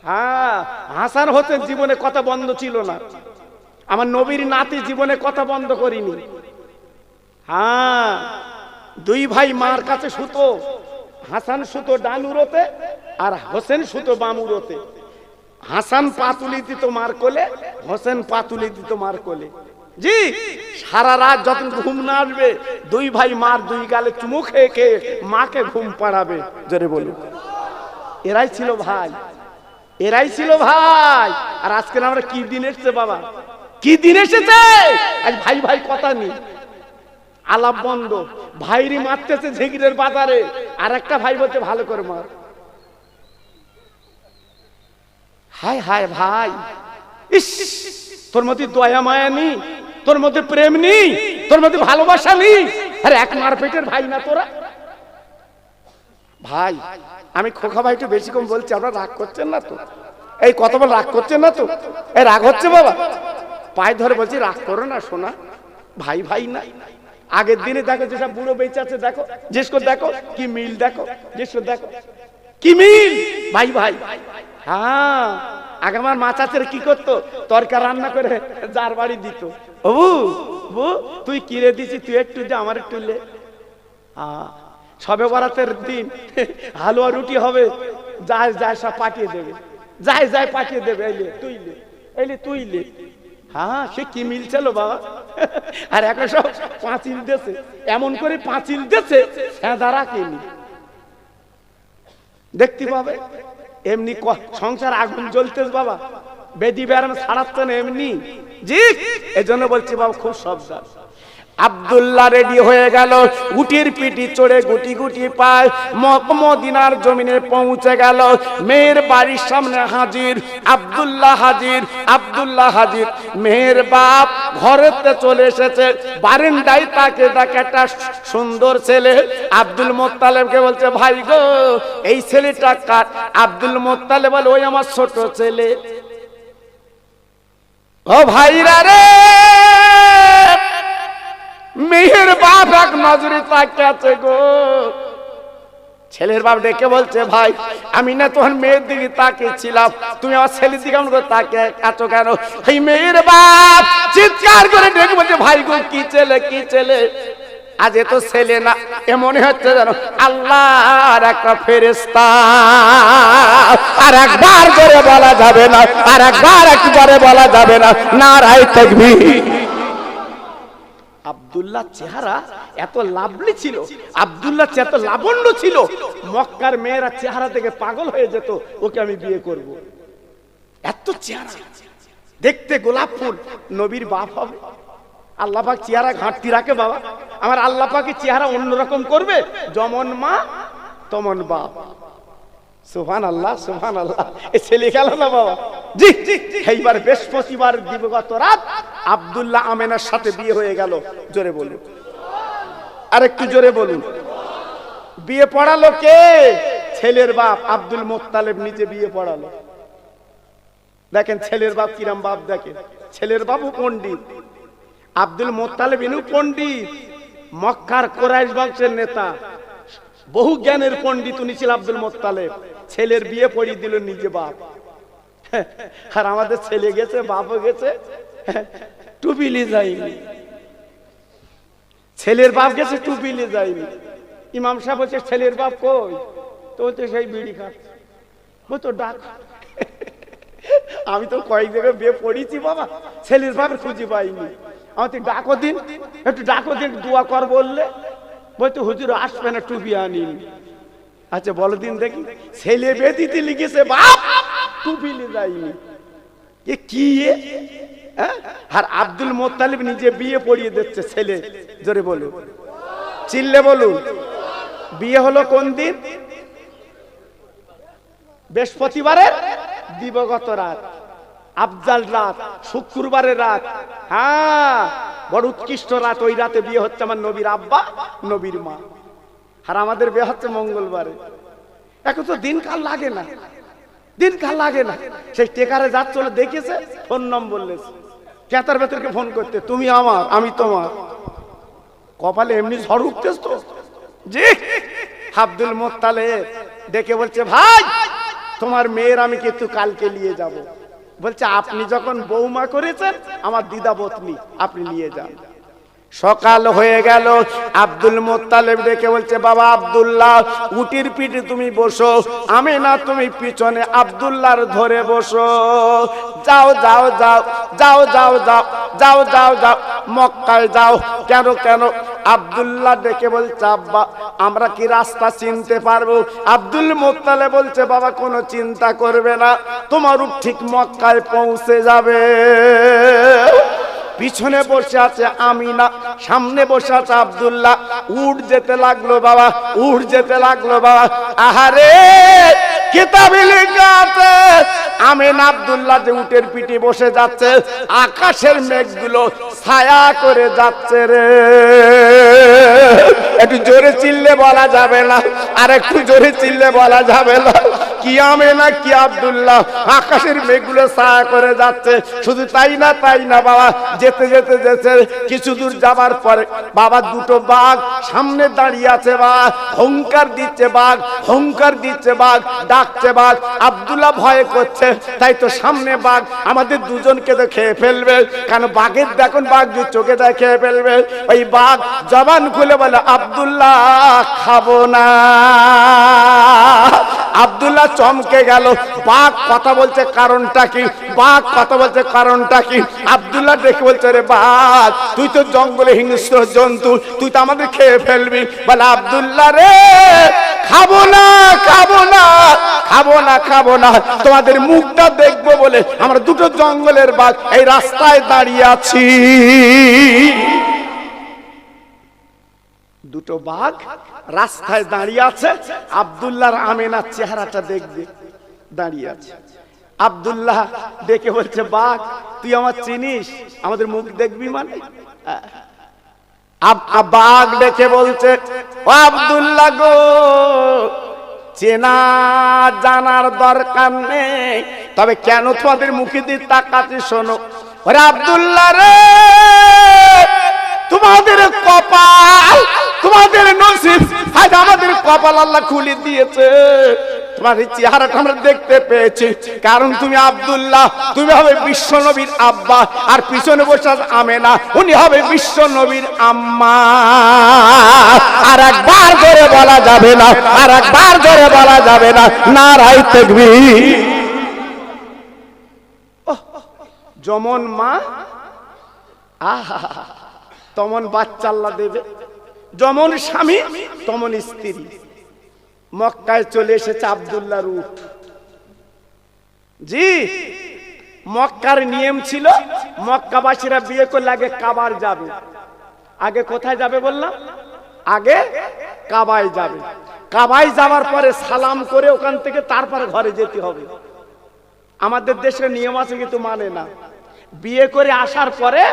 হ্যাঁ, হাসান হোসেন জীবনে কথা বন্ধ ছিল না, আমার নবীর নাতি জীবনে কথা বন্ধ করিনি। হ্যাঁ, দুই ভাই মার কাছে সুতো, হাসান সুতো ডানুরতে আর হোসেন সুতো বামুরতে। হাসান পাতুলি দিত মার কোলে, হোসেন পাতুলি দিত মার কোলে। জি, সারা রাত যখন ঘুম না আসবে দুই ভাই মার দুই গালে চুমু খেয়ে খেয়ে মাকে ঘুম পাড়াবে, জোরে বলুন। এরাই ছিল ভাই, এরাই ছিল ভাই। আর আজকে আমরা কি দিন এসছে বাবা, কি দিন এসেছে? আজ ভাই ভাই কথা নেই, আলাপ বন্ধ। ভাইরি মারতেছে ঝিগিরের বাজারে, আর একটা ভাই বলতে ভালো করে মার। হায় হায় ভাই, ইস, তোর মধ্যে দয়া মায়া নেই, তোর মধ্যে প্রেম নেই, তোর মধ্যে ভালোবাসা নেই। আরে এক মার পেটের ভাই না তোরা। ভাই আমি খোকা ভাই একটু বেশি কম বলছি, আপনারা রাগ করছেন না তো? এই কত বল রাগ করছেন না তো? এই রাগ হচ্ছে বাবা? পায়ে ধরে বলছি রাগ করো না সোনা, ভাই ভাই না। আগের দিনে দেখো যেসব বুড়ো বেঁচে আছে, দেখো জিজ্ঞেস করে দেখো কি মিল, দেখো জিজ্ঞেস করে দেখো কি মিল, ভাই ভাই। হ্যাঁ, আগে আমার মা চাচের কি করতো, তরকারি রান্না করে যার বাড়ি দিত, ও বু তুই কিরে দিছি, তুই একটু দে আমার একটু লে। সবে বরাতের দিন হালুয়া রুটি হবে, যায় যায় সব পাঠিয়ে দেবে, যায় যায় পাঠিয়ে দেবে, এলে তুই লে, এলে তুই লে। হ্যাঁ, সে কি মিল ছিল বাবা। আর এখন সব পাঁচিল দেশে, এমন করে পাঁচিল দেশে সেঁদারা কিনি দেখতে পাবে। এমনি সংসার আগুন জ্বলতেছে বাবা, বেদি বেড়ানো ছাড়াচ্ছে না এমনি। জি, এজন্য বলছি বাবা খুব সাবধান। আব্দুল্লাহ রেডি হয়ে গেল, উটির পিটি চড়ে গুটি গুটি পায় মদিনার জমিনে পৌঁছে গেল। মেয়ের বাড়ির সামনে হাজির, আব্দুল্লাহ হাজির, আব্দুল্লাহ হাজির। মেয়ের বাপ ঘরেতে চলে এসেছে, বারান্দায় তাকে দেখে একটা সুন্দর ছেলে। আব্দুল মোত্তালেবকে বলছে ভাই গো এই ছেলেটা কার? আব্দুল মোত্তালেব বলে ওই আমার ছোট ছেলে। ও ভাইরা রে, মেয়ের বাপ এক নজরে তাকিয়ে আছে গো। ছেলের বাপ ডেকে বলছে ভাই আমি না তোমার মেয়ের দিকে তাকিয়েছিলাম, তুমি আমার ছেলের দিকে কেমন করে তাকিয়ে আছো কেন? এই মেয়ের বাপ চিৎকার করে ডেকে বলছে ভাই গো কি ছেলে, কি ছেলে? আজ এ তো ছেলে না, এ মনে হচ্ছে যেন আল্লাহর একটা ফেরেশতা। আর একবার করে বলা যাবে না, আর একবার একবারে বলা যাবে না, নারায়ে তাকবীর। আব্দুল্লাহ চেহারা এত লাভলি ছিল, আব্দুল্লাহ এত লাবণ্য ছিল, মক্কার মেয়েরা চেহারা থেকে পাগল হয়ে যেত, ওকে আমি বিয়ে করব। এত চেহারা দেখতে গোলাপ ফুল, নবীর বাপ হবে। আল্লাহ পাক চেহারা ঘাটতি রাখে বাবা, আমার আল্লাহ পাকের চেহারা অন্যরকম করবে, যেমন মা তেমন বাপ। সুবহানাল্লাহ, সুবহানাল্লাহ। এই ছেলে গেল না বাবা। জি, এইবার বৃহস্পতিবার দিবগত রাত আব্দুল্লাহ আমেনার সাথে বিয়ে হয়ে গেল। জোরে বলুন, আর একটু জোরে বলুন। বিয়ে পড়ালো কে? ছেলের বাপ আব্দুল মুত্তালিব নিজে বিয়ে পড়ালো। দেখেন ছেলের বাপ কিরাম বাপ, দেখেন ছেলের বাপও পণ্ডিত, আব্দুল মুত্তালিব ইনু পণ্ডিত, মক্কার কুরাইশ বংশের নেতা, বহু জ্ঞানের পণ্ডিত উনি ছিল আব্দুল মুত্তালিব। ছেলের বিয়ে পড়িয়ে দিল নিজে বাপ। আর আমাদের ছেলে গেছে, বাপও গেছে, টুপিলি যায়নি। ছেলের বাপ গেছে, টুপিলি যায়নি। ইমাম সাহেব বলছে ছেলের বাপ কই? তো বলতে সেই বিড়ি খাচ্ছে। তো ডাক, আমি তো কয়েক জায়গায় বিয়ে পড়িয়েছি বাবা, ছেলের বাপের খুঁজে পাইনি। আমার তো ডাকো দিন, একটু ডাকো দিন, দোয়া কর বললে। বলতো হুজুর আসবে না, টুপি আনিন। আচ্ছা বলো দিন দেখি। ছেলে বেদিতে লিখেছে বাপ, টুপি নিয়ে যায়নি। এ কি? আর আব্দুল মুত্তালিব নিজে বিয়ে পড়িয়ে দিচ্ছে ছেলে। জোরে বলুন, চিল্লে বলুন। বিয়ে হলো কোন দিন? বৃহস্পতিবারের দিবগত রাত, আফজাল রাত, শুক্রবারের রাত। হ্যাঁ, বড় উৎকৃষ্ট রাত। ওই রাতে বিয়ে হচ্ছে আমার নবীর আব্বা, নবীর মা। আর আমাদের বিয়ে হচ্ছে মঙ্গলবারে। এখন তো দিনকাল লাগে না, দিনকাল লাগে না। সেই টেকারে যাচ্ছিল, দেখেছে, ফোন নম্বর লেছে, কেতার ভেতরকে ফোন করতে, তুমি আমার, আমি তোমার। কপালে এমনি ঝড় উঠতেছ তো। জি, আব্দুল মুত্তালিব ডেকে বলছে ভাই, তোমার মেয়ের আমি কিন্তু কালকে নিয়ে যাব। বলছে আপনি যখন বৌমা করেছেন, আমার দিদা পত্নী, আপনি নিয়ে যান। সকাল হয়ে গেল, আব্দুল মুত্তালিব ডেকে বলছে বাবা আব্দুল্লাহ, উটির পিঠে তুমি বসো, আমিনা তুমি পিছনে আব্দুল্লাহর ধরে বসো। যাও যাও যাও যাও যাও যাও যাও যাও যাও, মক্কায় যাও। কেন কেন? আব্দুল্লাহ ডেকে বলছে আব্বা, আমরা কি রাস্তা চিনতে পারবো? আব্দুল মুত্তালিব বলছে বাবা কোনো চিন্তা করবে না, তোমার উট ঠিক মক্কায় পৌঁছে যাবে। পিছনে বসে আছে আমিনা, সামনে বসে আছে আব্দুল্লাহ। উঠ যেতে লাগলো বাবা, উঠ যেতে লাগলো বাবা। আহারে, কিতাবে লেখা আছে আমিনা আব্দুল্লাহ যে উটের পিঠে বসে যাচ্ছে, আকাশের মেঘগুলো ছায়া করে যাচ্ছে রে। একটু জোরে চিল্লে বলা যাবে না, আর একটু জোরে চিল্লে বলা যাবে না। কি আমিনা কি আব্দুল্লাহ, আকাশের মেঘগুলো ছায়া করে যাচ্ছে। শুধু তাই না, তাই না বাবা, যেতে যেতে যেতে কিছু দূর যাবার পরে বাবা দুটো বাঘ সামনে দাঁড়িয়ে আছে। বাবা হুঙ্কার দিচ্ছে, বাঘ হুঙ্কার দিচ্ছে, বাঘ ডাকছে, বাঘ। আব্দুল্লাহ ভয় করছে, তাই তো সামনে বাঘ, আমাদের দুজনকে তো খেয়ে ফেলবে। কেন বাঘের দেখুন, বাঘ যে চোখে দেয় খেয়ে ফেলবে। ওই বাঘ জবান খুলে বলে আব্দুল্লাহ খাবো না। আব্দুল্লাহ চমকে গেল। বাঘ কথা বলছে, কারণটা কি? বাঘ কথা বলছে, কারণটা কি? আব্দুল্লাহ দেখে বলছে রে বাঘ, তুই তো জঙ্গলে হিংস্র জন্তু, তুই তো আমাদের খেয়ে ফেলবি। বলে আব্দুল্লাহ রে, খাবো না খাবো না খাবো না খাবো না, তোমাদের মুখটা দেখবো বলে আমরা দুটো জঙ্গলের বাঘ এই রাস্তায় দাঁড়িয়ে আছি। দুটো বাঘ রাস্তায় দাঁড়িয়ে আছে, আব্দুল্লাহর আমিনার চেহারাটা দেখবে দাঁড়িয়ে আছে। আব্দুল্লাহ দেখে বলছে বাঘ, তুই আমার চিনিস, আমাদের মুখ দেখবি মানে? বাঘ দেখে বলছে ও আব্দুল্লাহ গো, চেনা জানার দরকার নেই, তবে কেন তোমাদের মুখে দিয়ে তাকাচ্ছি শোনো। ওরে আব্দুল্লাহ রে, তোমাদের কপাল, তোমাদের নসিব, আজ আমাদের কপাল আল্লাহ খুলে দিয়েছে। তোমার এই চেহারাটা আমরা দেখতে পেয়েছি, কারণ তুমি আব্দুল্লাহ, তুমি হবে বিশ্ব নবীর আব্বা, আর পিছনে বসে আমেনা, উনি হবে বিশ্ব নবীর আম্মা। আর একবার জোরে বলা যাবে না, আর একবার জোরে বলা যাবে না, নারায়ে তাকবীর। যেমন মা আহা তেমন বাচ্চা আল্লাহ দেবে, যেমন স্বামী তেমন স্ত্রী। মক্কায় চলে এসেছে আব্দুল্লাহর উট। জি, মক্কার নিয়ম ছিল মক্কাবাসীরা বিয়ে করলে আগে কাবার যাবে। আগে কোথায় যাবে বললাম? আগে কাবায় যাবে। কাবায় যাওয়ার পরে সালাম করে ওখান থেকে তারপরে ঘরে যেতে হবে। আমাদের দেশের নিয়ম আছে কিন্তু মানে না। বিয়ে করে আসার পরে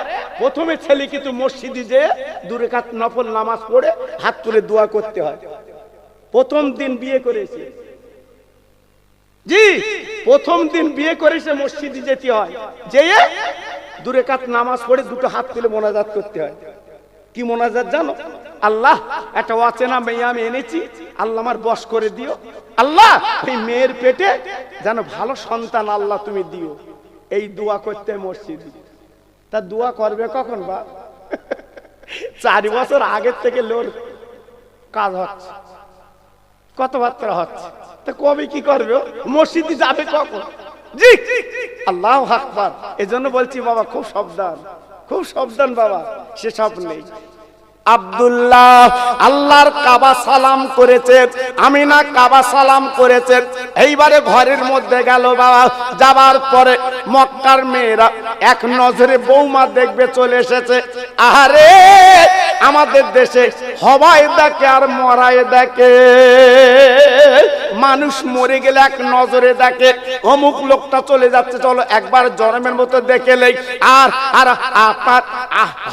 প্রথমে ছেলে কিন্তু মসজিদে যে 2 রাকাত নফল নামাজ পড়ে হাত তুলে দোয়া করতে হয়। প্রথম দিন বিয়ে করেছে, জি প্রথম দিন বিয়ে করেছে মসজিদে যেতে হয়, যেয়ে 2 রাকাত নামাজ পড়ে 2টো হাত তুলে মোনাজাত করতে হয়। কি মোনাজাত জানো? আল্লাহ একটা অচেনা মেয়ে আমি এনেছি, আল্লাহ আমার বশ করে দিও, আল্লাহ এই মেয়ের পেটে যেন ভালো সন্তান আল্লাহ তুমি দিও। এই দোয়া করতে মসজিদে। তা দোয়া করবে কখন বা? 4 বছর আগের থেকে লোর কাজ হচ্ছে, কথাবার্তা হচ্ছে, তা কবে কি করবে? মসজিদে যাবে কখন? জি আল্লাহু আকবার। এজন্য বলছি বাবা খুব সাবধান, খুব সাবধান বাবা, সেসব নেই। আব্দুল্লাহ আল্লাহর কাবা সালাম করেছে, আমিনা কাবা সালাম করেছে। এইবারে ঘরের মধ্যে গেল বাবা, যাবার পরে মক্কার মেয়েরা এক নজরে বৌমা দেখবে চলে এসেছে। আহারে আমাদের দেশে হবাই দেখে আর মরাই দেখে, মানুষ মরে গেলে এক নজরে দেখে অমুক লোকটা চলে যাচ্ছে, চলো একবার জন্মের মতো দেখে নেই। আর আর আপনার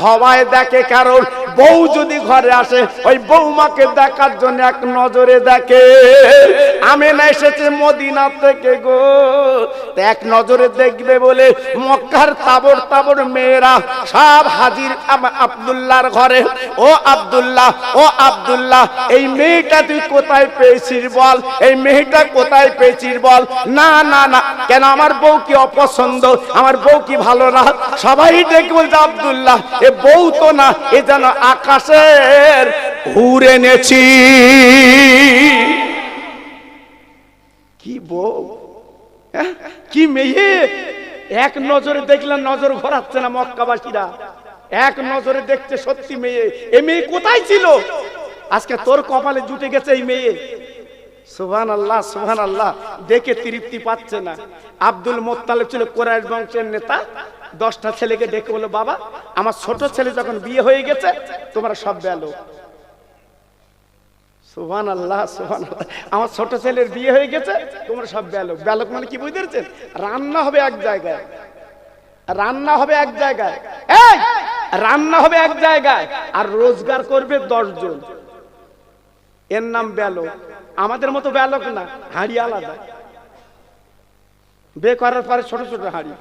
হবাই দেখে কারণ বউ যদি ঘরে আসে ওই বৌমাকে দেখার জন্য এক নজরে দেখে। আমেনা এসেছে মদিনা থেকে গো, এক নজরে দেখবে বলে মক্কার তাবর তাবর মেয়েরা সব হাজির আব্দুল্লাহর ঘরে। ও আব্দুল্লাহ, ও আব্দুল্লাহ, এই মেয়েটা তুই কোথায় পেয়েছিস বল, এই মেয়েটা কোথায় পেয়েছিস বল। না না না, কেন আমার বউ কি অপছন্দ, আমার বউ কি ভালো না? সবাই ডেকে বলছে আব্দুল্লাহ এ বউ তো না, এ যেন আকাশের হুর এনেছি। কি বউ, কি মেয়ে! এক নজরে দেখলেন, নজর ঘোরাচ্ছে না মক্কাবাসীরা, এক নজরে দেখছে সত্যি মেয়ে। এই মেয়ে কোথায় ছিল? আজকে তোর কপালে জুটে গেছে এই মেয়ে। সুবহানাল্লাহ, সুবহানাল্লাহ। দেখে তৃপ্তি পাচ্ছে না। আব্দুল মুত্তালিব ছিল কুরাইশ বংশের নেতা। 10টা ছেলেকে ডেকে বলল, বাবা আমার ছোট ছেলে যখন বিয়ে হয়ে গেছে তোমরা সব বেলো। সুবহানাল্লাহ, সুবহানাল্লাহ। আমার ছোট ছেলের বিয়ে হয়ে গেছে, তোমরা সব বেলো। বেলক মানে কি বুঝতে? রান্না হবে এক জায়গায়, রান্না হবে এক জায়গায়, এই রান্না হবে এক জায়গায়, আর রোজগার করবে 10 জন। এর নাম বেলক। আমাদের মতো বেলক না, হাঁড়ি আলাদা। বে করার পরে ছোট ছোট হাঁড়ি।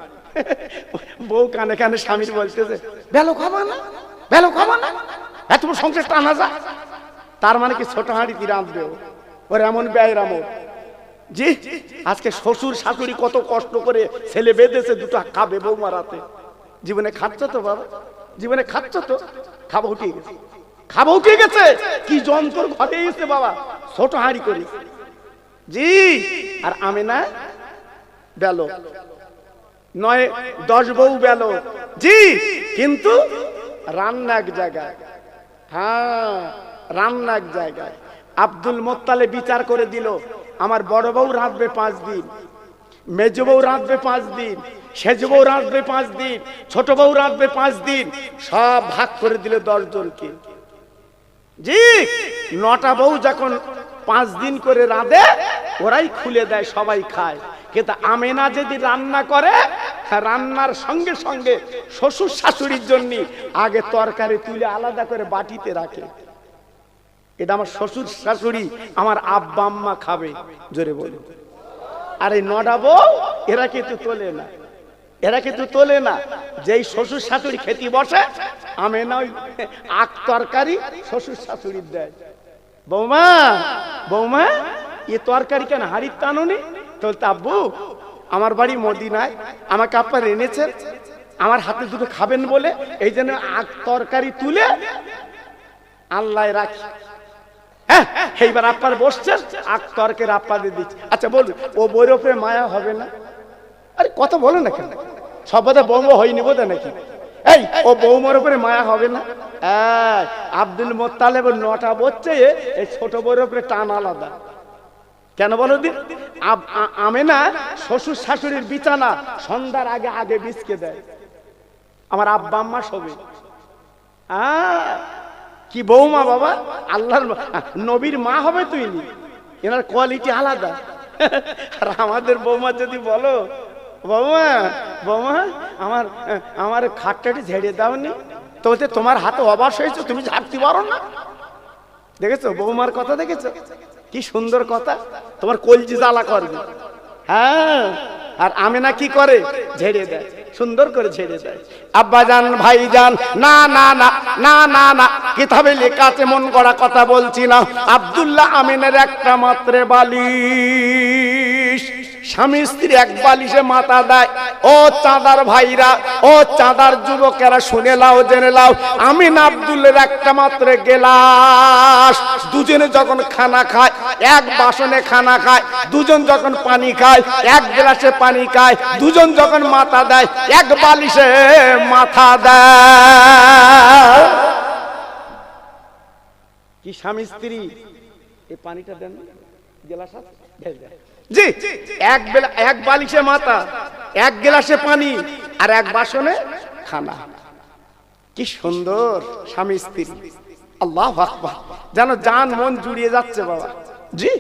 বউ কানে কানে স্বামীর বলতেছে, বেলক হবে না, বেলক হবে না, এত বড় সংসার টানা যায়। তার মানে কি ছোট হাঁড়ি কি রাঁধবে ওর? এমন ব্যয় রামর। জি আজকে শ্বশুর শাশুড়ি কত কষ্ট করে ছেলে বেঁধেছে, 2টা খাবে বৌমা রাতে। জীবনে খাচ্ছ তো বাবা, জীবনে খাচ্ছ তো? খাবো উঠিয়ে গেছে, খাবো উঠিয়ে গেছে। কি যন্ত্র ঘটে গেছে বাবা, ছোট হাঁড়ি করি। জি আর আমেনা বেলো, 9-10 বউ বেলো। জি কিন্তু রান্না এক জায়গায়। হ্যাঁ রান্না এক জায়গায়। আব্দুল মুত্তালিব বিচার করে দিল, আমার বড় বউ রাঁধবে 5 দিন, মেজ বউ রাঁধবে 5 দিন, সেজ বউ রাঁধবে 5 দিন, ছোট বউ রাঁধবে 5 দিন। সব ভাগ করে দিল 10 জনকে। জি 9টা বউ যখন 5 দিন করে রাঁধে, ওরাই খুলে দেয়, সবাই খায়। কিন্তু আমেনা যদি রান্না করে, রান্নার সঙ্গে সঙ্গে শ্বশুর শাশুড়ির জন্য আগে তরকারি তুলে আলাদা করে বাটিতে রাখে। এটা আমার শ্বশুর শাশুড়ি, আমার আব্বা আম্মা খাবে, জোরে বলে। আর এই 9টা বউ এরা কিন্তু তোলে না, এরা কিন্তু তোলে না। যেই শ্বশুর শাশুড়ি খেতে বসে, আমেনা ওই আখ তরকারি শ্বশুর শাশুড়ির দেয়। বৌমা, বৌমা এ তরকারি কেন হাড়ির টানুনি? বলতে আব্বু আমার বাড়ি মদিনায়, আমাকে আপনার এনেছেন, আমার হাতে 2টো খাবেন বলে এই জন্য আখ তরকারি তুলে আল্লাহ রাখি। হ্যাঁ এইবার আপনার বসছেন, আখ তরকারি আপনাদের দিচ্ছি। আচ্ছা বলুন, ও বইয়ের উপরে মায়া হবে না? আরে কথা বলো না কেন, সব কথা বৌমা হয়নি বোধ নাকি? এই ও বৌমার উপরে মায়া হবে না? আব্দুল মুত্তালিব 9টা বলছে, এই ছোট বউর উপরে টান আলাদা। কেন বলো দিন? আমেনা শ্বশুর শাশুড়ির বিছানা সন্ধ্যার আগে আগে বিছকে দেয়, আমার আব্বা আম্মা শোবে। কি বৌমা বাবা, আল্লাহর নবীর মা হবে তুই, এনার কোয়ালিটি আলাদা। আর আমাদের বৌমা যদি বলো বৌমা বৌমা আমার আমার খাটটাটি ঝেড়ে দাওনি তো, বলতে তোমার হাতে অবাস হয়েছে, তুমি ঝাড়তে পারো না। দেখেছো বৌমার কথা, দেখেছো কি সুন্দর কথা, তোমার কলজি জ্বালা করবে। হ্যাঁ, আর আমেনা কি করে, ঝেড়ে দেয়, সুন্দর করে ঝেড়ে দেয়। আব্বাজান ভাইজান, না না না না না না, কিতাবে লেখা আছে, মন গড়া কথা বলছি না। আব্দুল্লাহ আমিনের একটা মাত্র বালিশ, স্বামী স্ত্রী এক বালিশে মাথা দেয়। ও চাঁদার ভাইরা, ও চাঁদার যুবকেরা, শুনে লাও, জেনে লাও, আমিন আব্দুল্লাহর একটা মাত্র গেলাস। দুজনে যখন খানা খায়, এক বাসনে খানা খায়, দুজন যখন পানি খায়, এক গ্লাসে পানি খায়, দুজন যখন মাথা দেয়, এক বালিশে মাথা দেয়। কি স্বামী স্ত্রী, এই পানিটা দেন, গ্লাস আছে, জি, এক বালিশে মাথা, এক গ্লাসে পানি, আর এক বাসনে খানা। কি সুন্দর স্বামী স্ত্রী, আল্লাহু আকবার, যেন জান মন জুড়িয়ে যাচ্ছে বাবা। জি,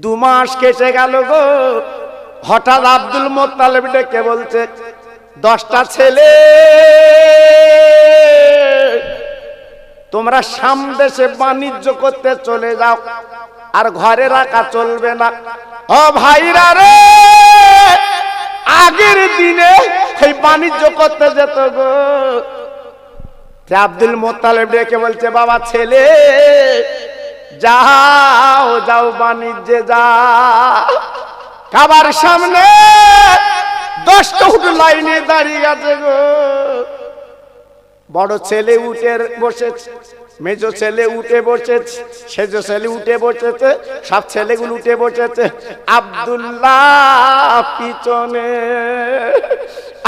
2 মাস কেটে গেল গো। হঠাৎ আব্দুল মোত্তালেব ডেকে বলছে, 10টা ছেলে তোমরা শাম দেশে বাণিজ্য করতে চলে যাও, আর ঘরে রাখা চলবে না। ও ভাইরা রে, আগের দিনে এই বাণিজ্য করতে যেত গো। আব্দুল মোত্তালেব ডেকে বলছে, বাবা ছেলে যাও যাও বাণিজ্যে যাও। কাবার সামনে 10টা উট লাইনে দাঁড়িয়ে আছে গো। বড় ছেলে উঠে বসেছে, মেজো ছেলে উঠে বসেছে, সেজো ছেলে উঠে বসেছে, সব ছেলেগুলো উঠে বসেছে। আব্দুল্লাহ পিছনে,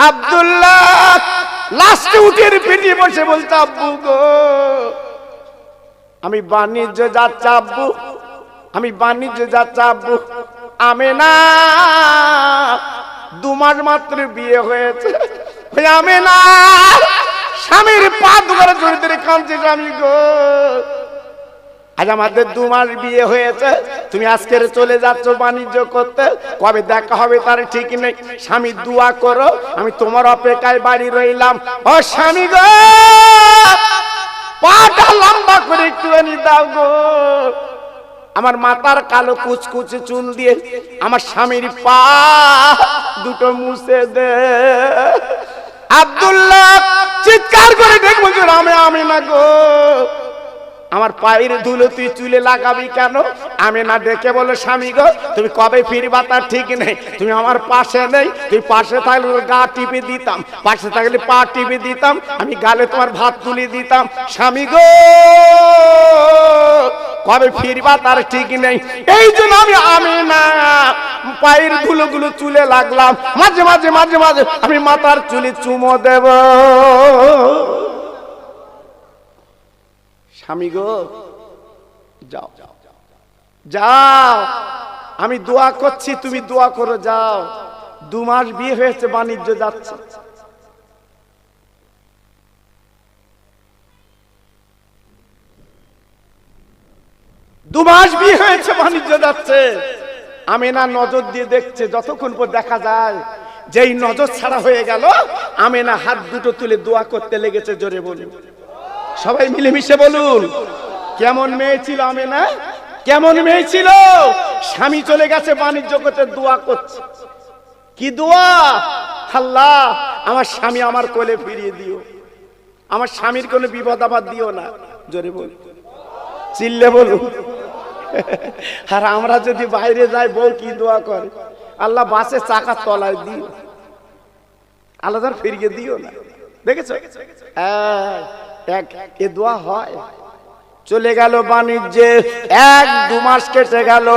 আব্দুল্লাহ লাস্টে উঠে পিঠে বসে বলছে, আব্বু গো আমি বাণিজ্য যাচ্ছি আব্বু, আমি বাণিজ্য যাচ্ছি আব্বু। আমেনা 2 মাস মাত্র বিয়ে হয়েছে, আমেনা স্বামীর পা দুবার জড়িয়ে ধরে কাঁদছে, স্বামী গো আজ আমাদের 2 মাস বিয়ে হয়েছে, তুমি আজকে চলে যাচ্ছ বাণিজ্য করতে, কবে দেখা হবে তার ঠিক নেই। স্বামী দোয়া করো, আমি তোমার অপেক্ষায় বাড়ি রইলাম। ও স্বামী গো, পাটা লম্বা করে একটুখানি দাও গো, আমার মাথার কালো কুচকুচে চুল দিয়ে আমার স্বামীর পা দুটো মুছে দে। আব্দুল্লাহ চিৎকার করে ডেকে বলছে, আমি না গো, আমার পায়ের ধুলো তুই চুলে লাগাবি কেন? আমেনা ডেকে বলে, স্বামী গো তুমি কবে ফিরবা তার ঠিক নেই, তুমি আমার পাশে নেই, তুই পাশে থাকলে গা টিপে দিতাম, পাশে থাকলে পা টিপে দিতাম, আমি গালে তোমার ভাত তুলে দিতাম। স্বামী গো কবে ফিরবা তার ঠিক নেই, এই জন্য আমি আমেনা পায়ের ধুলোগুলো চুলে লাগলাম, মাঝে মাঝে মাঝে মাঝে আমি মাথার চুলে চুমো দেব। স্বামী গো যাও যাও, আমি দোয়া করছি, তুমি দোয়া করো, যাও। 2 মাস বিয়ে হয়েছে, বাণিজ্য যাচ্ছে। দু মাস বিয়ে হয়েছে, বাণিজ্য যাচ্ছে। আমেনা নজর দিয়ে দেখছে, যতক্ষণ পর দেখা যায় যেই নজর ছাড়া হয়ে গেল, আমেনা হাত দুটো তুলে দোয়া করতে লেগেছে। জোরে বলুন, সবাই মিলেমিশে বলুন, কেমন মেয়ে ছিল আমেনা, কেমন মেয়ে ছিল। স্বামী চলে গেছে বাণিজ্য করতে, দোয়া করছে। কি দোয়া? আল্লাহ আমার স্বামী আমার কোলে ফিরিয়ে দিও, আমার স্বামীর কোনো বিপদ আপদ দিও না। জোরে বলুন, চিল্লে বলুন। আর আমরা যদি বাইরে যাই, বউ কি দোয়া করে, আল্লাহ বাসে চাকার তলায় দিও, আল্লাহ ফিরিয়ে দিও না। দেখেছো, এ দোয়া হয়। চলে গেল বাণিজ্যে, 1-2 মাস কেটে গেল।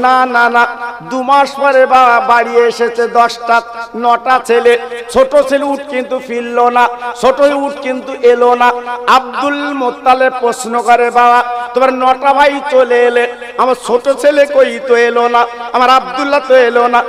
না না না, 2 মাস পরে বাড়ি এসেছে 10টা 9টা ছেলে। ছোট ছেলে উঠ কিন্তু ফিরল না, ছোট উঠ কিন্তু এলো না। আব্দুল মোত্তালেব প্রশ্ন করে, বাবা তোমার 9টা ভাই চলে এলে, আমার ছোট ছেলে কই তো এলো না, আমার আব্দুল্লাহ তো এলো না।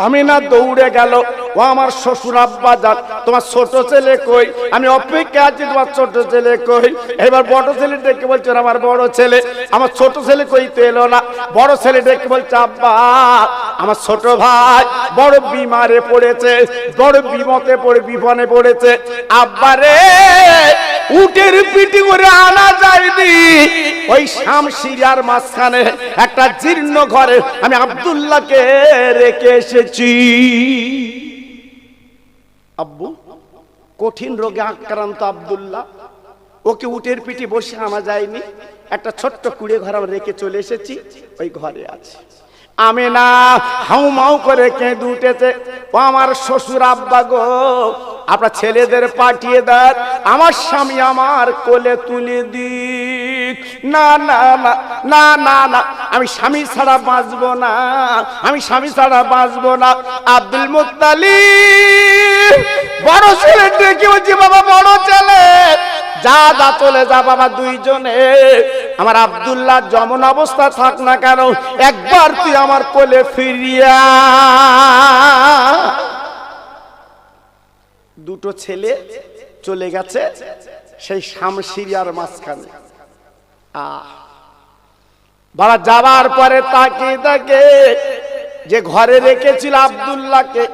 আমিনা দৌড়ে গেল, ও আমার শ্বশুর আব্বা যান, তোমার ছোট ছেলে কই? আমি অপেক্ষা আছি, তোমার ছোট ছেলে কই? এবার বড় ছেলে ডেকে বলছে আমার বড় ছেলে, আমার ছোট ছেলে কই তো এলো না। বড় ছেলে ডেকে বলছে আব্বা আমার ছোট ভাই বড় বিমারে পড়েছে, বড় বিপদে পড়ে বিপনে পড়েছে। আব্বা রে উটের পিঠে করে আনা যায়নি, ওই শামশিরার মাঝখানে একটা জীর্ণ ঘরে আমি আব্দুল্লাহকে রেখে এসেছি। আব্বু কঠিন রোগে আক্রান্ত আব্দুল্লাহ, ওকে উটের পিঠে বসে আনা যায়নি, একটা ছোট্ট কুড়ে ঘর রেখে চলে এসেছি, ওই ঘরে আছে। আমেনা হাউ মাউ করে কেঁদে উঠেছে, ও আমার শ্বশুর আব্বা গো আপনার ছেলেদের পাঠিয়ে দেন, আমার স্বামী আমার কোলে তুলে দিক। না না না না না না, আমি স্বামী ছাড়া বাঁচবো না, আমি স্বামী ছাড়া বাঁচবো না। আব্দুল মুত্তালিব বড় ছেলে ডেকে বলছি বাবা বড় ছেলে যা যা চলে যা বাবা দুইজনে, আমার আব্দুল্লাহ যেমন অবস্থা থাক না কেন একবার তুই আমার কোলে ফিরিয়া। দুটো ছেলে চলে গেছে সেই শামশিরার মাঝখানে। বাবা যাবার পরে তাকিয়ে দেখে যে ঘরে রেখেছিল আব্দুল্লাহকে,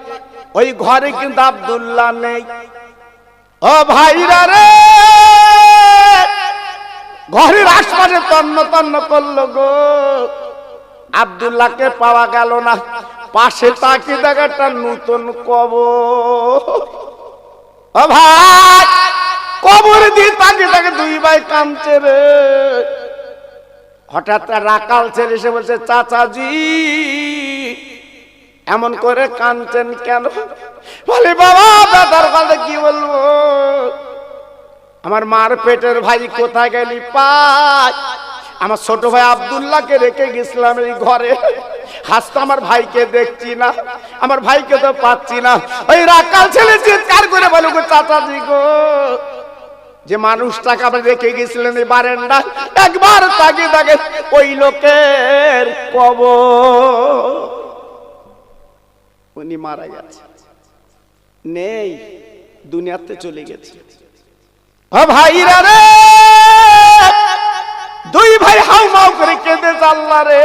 ওই ঘরে কিন্তু আব্দুল্লাহ নেই। ও ভাইরা রে, ঘরের আশপাশে তন্ন তন্ন করলো গো, আব্দুল্লাহকে পাওয়া গেল না। পাশে তাকিয়ে দেখে একটা নতুন কবর। ও ভাই কবর দিয়ে তাকিয়ে দেখে দুই ভাই কাঁদছে রে। হঠাৎ রাকাল ছেলে এসে বলছে চাচাজি এমন করে কাঁদছেন কেন? বলে বাবা দাদার কথা কি বলবো, আমার মার পেটের ভাই কোথায় গেলি পাই, আমার ছোট ভাই আব্দুল্লাহকে রেখে গেছিলাম এই ঘরে, হাসতো আমার ভাইকে দেখছি না, আমার ভাইকে তো পাচ্ছি না। ওই রাকাল ছেলে চিৎকার করে বলে গো চাচাজি গো, যে মানুষটাকে আপনি রেখে গেছিলেন এই বারান্দা, একবার তাকিয়ে দেখেন ওই লোকের কবর, উনি মারা গেছে, নেই, দুনিয়াতে চলে গেছে। ও ভাইরা রে, দুই ভাই হাউ মাউ করে কেঁদে আল্লাহ রে,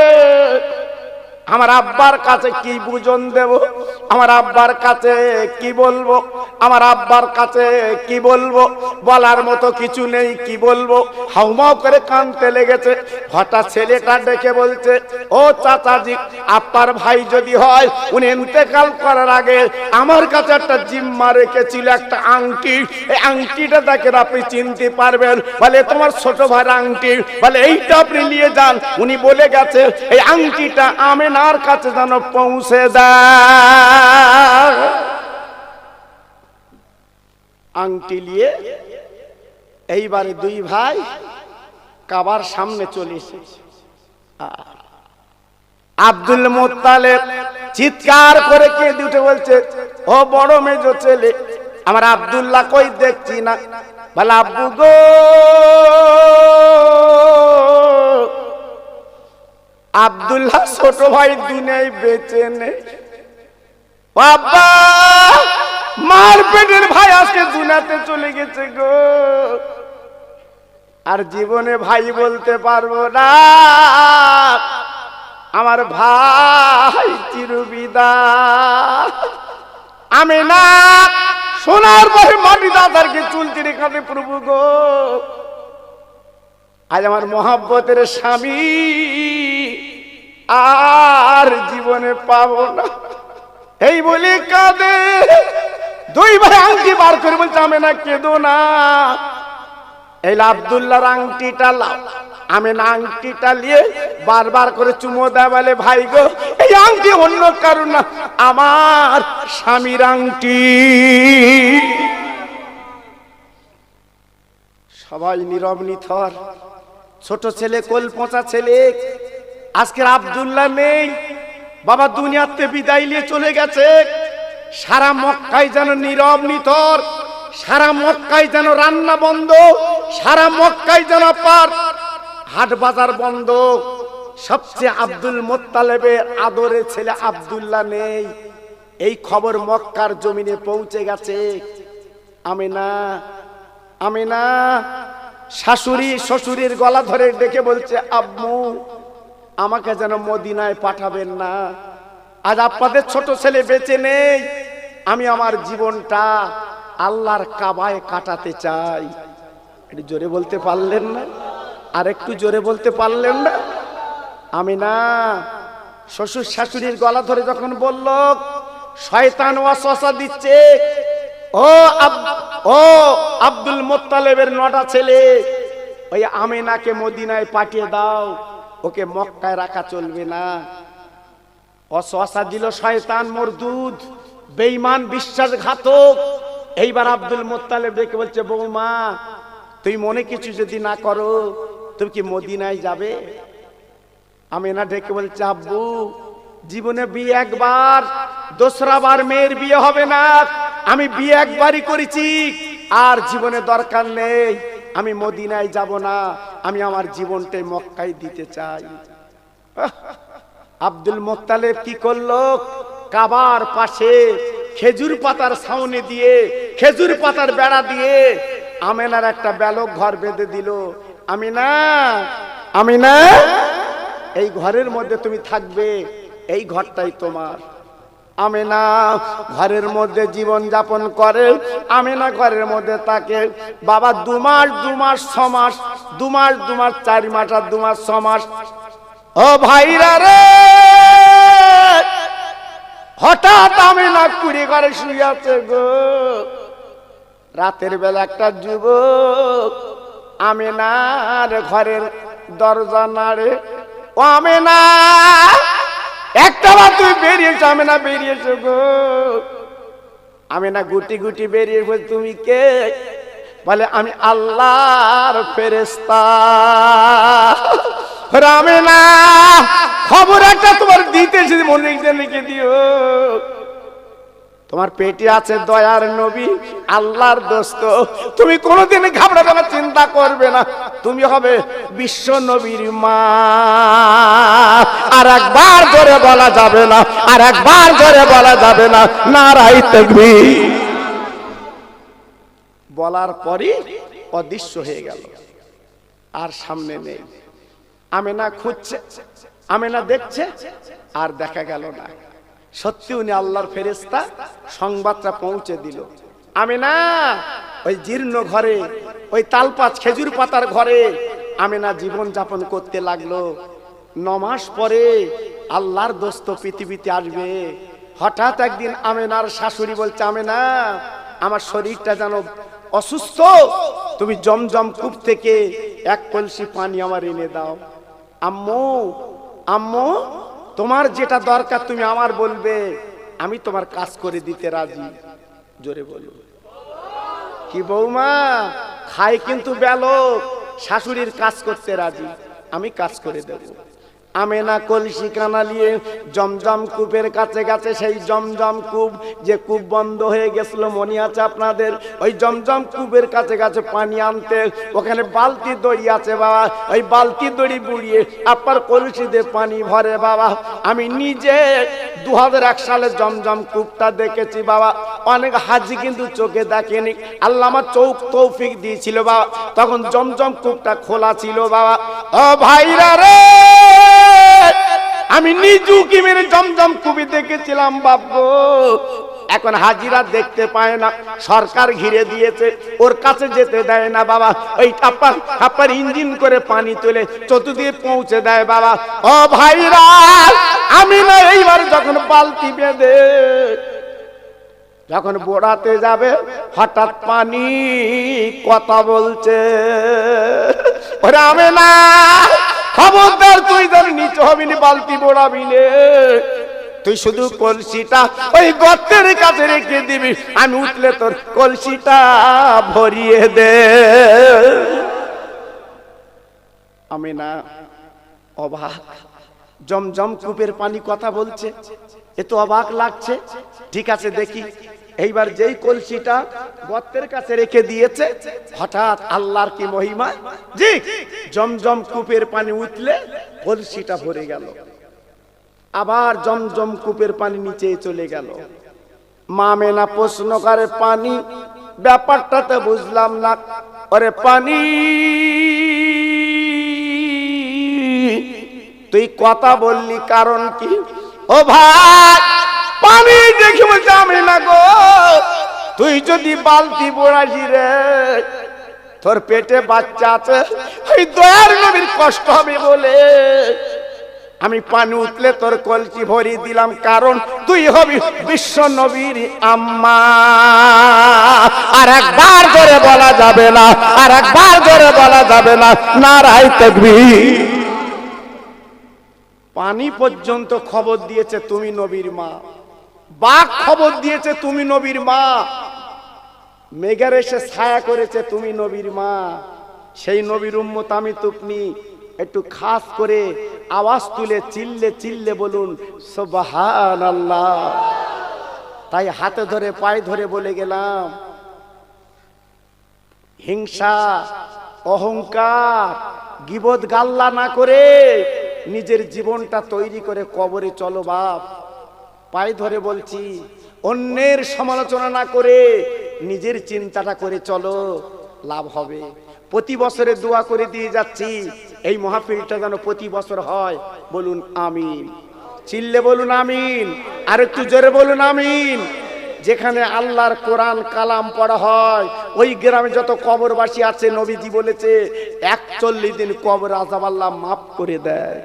আমার আব্বার কাছে কি বুঝন দেব, আমার আব্বার কাছে কি বলবো, আমার আব্বার কাছে কি বলবো, বলার মতো কিছু নেই, কি বলবো, হাউমাউ করে কাঁদতে লেগেছে। হঠাৎ ছেলেটা ডেকে বলছে ও চাচাজি আপনার ভাই যদি হয়, উনি ইন্তেকাল করার আগে আমার কাছে একটা জিম্মা রেখেছিল, একটা আংটি, এই আংটিটা দেখেন আপনি চিনতে পারবেন। বলে তোমার ছোট ভাইয়ের আংটি, বলে এইটা আপনি নিয়ে যান, উনি বলে গেছে এই আংটিটা আমেনার কাছে যেন পৌঁছে দেয়। আংটি নিয়ে এইবারে দুই ভাই কাবার সামনে চলে এসেছে। আব্দুল মুত্তালিব চিৎকার করে কেঁদে উঠে বলছে ও বড় মেজো ছেলে, আমার আব্দুল্লাহ কই দেখছি না। বলে আব্বু গো, আব্দুল্লাহ ছোট ভাই দুনিয়ায় বেঁচে নেই। বাবা মার পেটের ভাই আজকে দুনিয়াতে চলে গেছে গো, আর জীবনে ভাই বলতে পারবো না, আমার ভাই চিরবিদায়। আমি না সোনার পরে মাটি দাদারকে চুল চিরে কাঁদে প্রভু গো, আজ আমার মহাব্বতের স্বামী আর জীবনে পাবো না, এই বলে কাঁদে। দুই ভাই আংটি বার করে বলছে আমি না কেঁদো না, এই আব্দুল্লাহর আংটিটা লাও। আমি না আংটিটা নিয়ে বারবার করে চুমো দেয়, বলে ভাই গো এই আংটি অন্য কারণ না, আমার স্বামীর আংটি। সবাই নীরব নিথর। ছোট ছেলে কোল পচা ছেলে, আজকের আব্দুল্লাহ নেই, বাবা দুনিয়াতে বিদায় নিয়ে চলে গেছে। সারা মক্কায় যেন নীরব নিথর, সারা মক্কায় যেন রান্না বন্ধ, সারা মক্কায় যেন হাট বাজার বন্ধ। সবচেয়ে আব্দুল মুত্তালিবের আদরের ছেলে আব্দুল্লাহ নেই। এই খবর মক্কার জমিনে পৌঁছে গেছে। আমিনা আমিনা শাশুড়ি শ্বশুরের গলা ধরে ডেকে বলছে, আম্মু আমাকে যেন মদিনায় পাঠাবেন না, আজ আপনাদের ছোট ছেলে বেঁচে নেই, আমি আমার জীবনটা আল্লাহর কাবায় কাটাতে চাই। একটু জোরে বলতে পারলেন না? আর একটু জোরে বলতে পারলেন না? আমিনা শ্বশুর শাশুড়ির গলা ধরে যখন বলল, শয়তান ওয়াসওয়াসা দিচ্ছে, ও আব্দুল মুত্তালিবের 9টা ছেলে, ওই আমিনাকে মদিনায় পাঠিয়ে দাও, ওকে মক্কায় রাখা চলবে না। ওয়াসওয়াসা দিল শয়তান মরদুদ, বেঈমান, বিশ্বাসঘাতক। এইবার আব্দুল মুত্তালিব দেখে বলছে, বৌমা তুই মনে কিছু যদি না করো, তুমি কি মদিনায় যাবে? আমিনা ডেকে বলছে, আব্বু জীবনে বিয়ে একবার, দোসরা বার মেয়ের বিয়ে হবে না, আমি বিয়ে একবারই করেছি, আর জীবনে দরকার নেই, আমি মদিনায় যাব না, আমি আমার জীবনটাই মক্কায় দিতে চাই। আব্দুল মুত্তালিব কি করলো, কাবার পাশে খেজুর পাতার ছাউনি দিয়ে, খেজুর পাতার বেড়া দিয়ে আমিনার একটা ব্যালক ঘর বেঁধে দিল। আমিনা আমিনা এই ঘরের মধ্যে তুমি থাকবে, এই ঘরটাই তোমার। আমিনা ঘরের মধ্যে জীবন যাপন করে। আমিনা ঘরের মধ্যে থাকে। বাবা 2 মাস 2 মাস 6 মাস, 2 মাস 2 মাস 4 মাস আর 2 মাস 6 মাস। ও ভাইরা রে, হঠাৎ আমিনা কুড়ি ঘরে শুয়ে আছে গো। রাতের বেলা একটা যুবক আমিনার ঘরের দরজা নাড়ে, ও আমিনা একটা বার তুই বেরিয়েছো? আমিনা বেরিয়েছো গো। আমিনা গুটি গুটি বেরিয়ে বলে, তুমি কে? বলে, আমি আল্লাহর ফেরেশতা। আমিনা খবর একটা তোমার দিতেছি, মনে লিখে দিও। তোমার পেটে আছে দয়ার নবী, আল্লাহর দোস্ত, তুমি কোনোদিন ঘাবড়াবে না, চিন্তা করবে না, তুমি হবে বিশ্ব নবীর মা। আর একবার জোরে বলা যাবে না, আর একবার জোরে বলা যাবে না, নারায়ে তাকবীর। বলার পরই অদৃশ্য হয়ে গেল, আর সামনে নেই। আমিনা খুঁজছে, আমিনা দেখছে, আর দেখা গেল না। সত্যি উনি আল্লাহর ফেরেশতা, সংবাদটা পৌঁছে দিল। আমিনা ওই জীর্ণ ঘরে, ওই তালপাত খেজুর পাতার ঘরে আমিনা জীবন যাপন করতে লাগলো। 9 মাস পরে আল্লাহর দোস্ত পৃথিবীতে আসবে। হঠাৎ একদিন আমিনার শাশুড়ি বলছে, আমিনা আমার শরীরটা যেন অসুস্থ, তুমি জমজম কূপ থেকে 1 কলসি পানি আমার এনে দাও। আম্মু আম্মু তোমার যেটা দরকার তুমি আমার বলবে, আমি তোমার কাজ করে দিতে রাজি। জোরে বলো। কি বৌমা, খায় কিন্তু ব্যালক, শাশুড়ির কাজ করতে রাজি, আমি কাজ করে দেব। আমিনা কলসি কানা নিয়ে জমজম কূপের কাছে গেছে। সেই জমজম কূপ, যে কূপ বন্ধ হয়ে গেছিল, মনে আছে আপনাদের? ওই জমজম কূপের কাছে গেছে পানি আনতে। ওখানে বালতি দড়ি আছে বাবা, ওই বালতি দড়ি বুড়িয়ে আপনার কলসিতে পানি ভরে বাবা। আমি নিজে 2001 সালে জমজম কূপটা দেখেছি বাবা। অনেক হাজি কিন্তু চোখে দেখেনি, আল্লাহ আমার চোখ তৌফিক দিয়েছিল বাবা। তখন জমজম কূপটা খোলা ছিল বাবা। ও ভাইরা রে, আমি নিজু কি মেরে জমজম কূপে দেখেছিলাম বাবু। এখন হাজিরা দেখতে পায় না, সরকার ঘিরে দিয়েছে, ওর কাছে যেতে দেয় না বাবা। ওই টাপ্পার ইঞ্জিন করে পানি তুলে চতুর্দিকে পৌঁছে দেয় বাবা। ও ভাইরা, আমি না এইবার যখন বালতি বেঁধে যখন বোড়াতে যাবে, হঠাৎ পানি কথা বলছে, ওরে আমি না, খবরদার তুই ধর নিচে হবি না, বালতি বোড়াবি নে, তুই শুধু কলসিটা ওই গর্তের কাছে রেখে দিবি, আমি উঠলে তোর কলসিটা ভরিয়ে দে। আমি না অবাক, জমজম কূপের পানি কথা বলছে, এ তো অবাক লাগছে। ঠিক আছে দেখি। এইবার যেই কলসিটা গর্তের কাছে রেখে দিয়েছে, হঠাৎ আল্লাহর কি মহিমা, জি জমজম কূপের পানি উঠলে কলসিটা ভরে গেল। আবার জমজম কূপের পানি নিচে চলে গেল। মা মেনা প্রশ্ন করে পানি, ব্যাপারটা তো বুঝলাম না। ওরে পানি, তুই কথা বললি কারণ কি? ও ভাই, পানি দেখে বলছে আমি না গো, তুই যদি বালতি বড়াইছি রে, তোর পেটে বাচ্চা আছে, ওই দয়ার নবীর কষ্ট হবে বলে আমি পানি উঠলে তোর কলসি ভরিয়ে দিলাম, কারণ তুই হবি বিশ্ব নবীর আম্মা। আর একবার জোরে বলা যাবে না, আর একবার জোরে বলা যাবে না, নারায়ে তাকবীর। পানি পর্যন্ত খবর দিয়েছে তুমি নবীর মা, বাঘ খবর দিয়েছে তুমি নবীর মা, মেঘের এসে ছায়া করেছে তুমি নবীর মা। সেই নবীর উম্মত আমি তুপনি, একটু খাস করে আওয়াজ তুলে চিল্লে চিল্লে বলুন সুবহানাল্লাহ। তাই হাতে ধরে পায়ে ধরে বলে গেলাম, হিংসা অহংকার গীবত গাল্লা না করে নিজের জীবনটা তৈরি করে কবরে চলো বাপ। পায়ে ধরে বলছি, অন্যের সমালোচনা না করে নিজের চিন্তাটা করে চলো, লাভ হবে। প্রতি বছরে দোয়া করে দিয়ে যাচ্ছি, এই মাহফিলটা যেন প্রতি বছর হয়। বলুন আমিন, চিল্লে বলুন আমিন, আর একটু জোরে বলুন আমিন। যেখানে আল্লাহর কোরআন কালাম পড়া হয়, ওই গ্রামে যত কবরবাসী আছে, নবীজি বলেছে 41 দিন কবর আযাব আল্লাহ মাফ করে দেয়।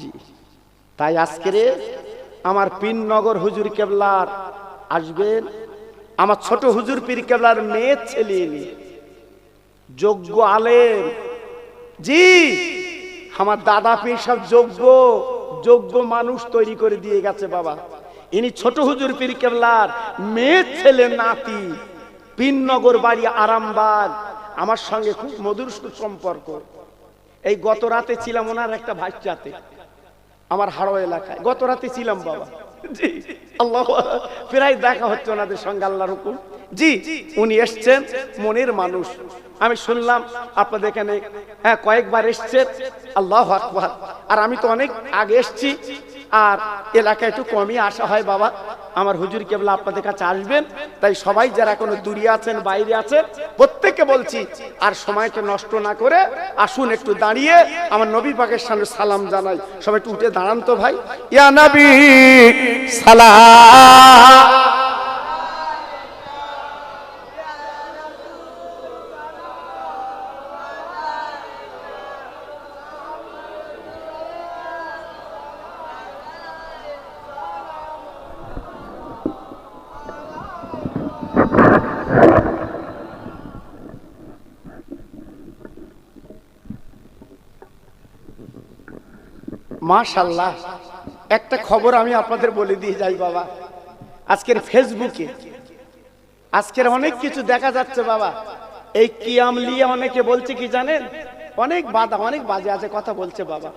জি, তাই আজকে আমার পীরনগর হুজুর কেবলার আসবেন, আমার ছোট হুজুর পীর কেবলার মেয়ে ছেলে, যোগ্য আলেম। জি, আমার দাদা পীর সব যোগ্য মানুষ তৈরি করে দিয়ে গেছে বাবা। ইনি ছোট হুজুর পীর কেবলার মেয়ে ছেলে নাতি, পীরনগর বাড়ি আরামবাগ। আমার সঙ্গে খুব মধুর সম্পর্ক। এই গত রাতে ছিলাম ওনার একটা ভাইচাতে, আমার হাড়ো এলাকায় গত রাতে ছিলাম বাবা। জি আল্লাহ, প্রায় দেখা হচ্ছে ওনাদের সঙ্গে, আল্লাহর হুকুম। জি, উনি এসছেন, মনের মানুষ। আমি শুনলাম আপনাদের এখানে কয়েকবার এসছেন, আল্লাহু আকবার। আর আমি তো অনেক আগে এসছি, আর এলাকায় একটু কমই আসা হয় বাবা। আমার হুজুর কেবলা আপনাদের কাছে আসবেন, তাই সবাই যারা এখনো দূরে আছেন, বাইরে আছেন, প্রত্যেককে বলছি আর সময়টা নষ্ট না করে আসুন, একটু দাঁড়িয়ে আমার নবী পাকের সামনে সালাম জানাই। সবাই একটু উঠে দাঁড়ান তো ভাই। ইয়া নবী সালাম। মাশাআল্লাহ, একটা খবর আমি আপনাদের বলে দিয়ে যাই বাবা। আজকের ফেসবুকে আজকের অনেক কিছু দেখা যাচ্ছে বাবা। এই কিয়াম লিয়ে অনেকে বলছে কি জানেন, অনেক বাধা, অনেক বাজে আছে কথা বলছে বাবা।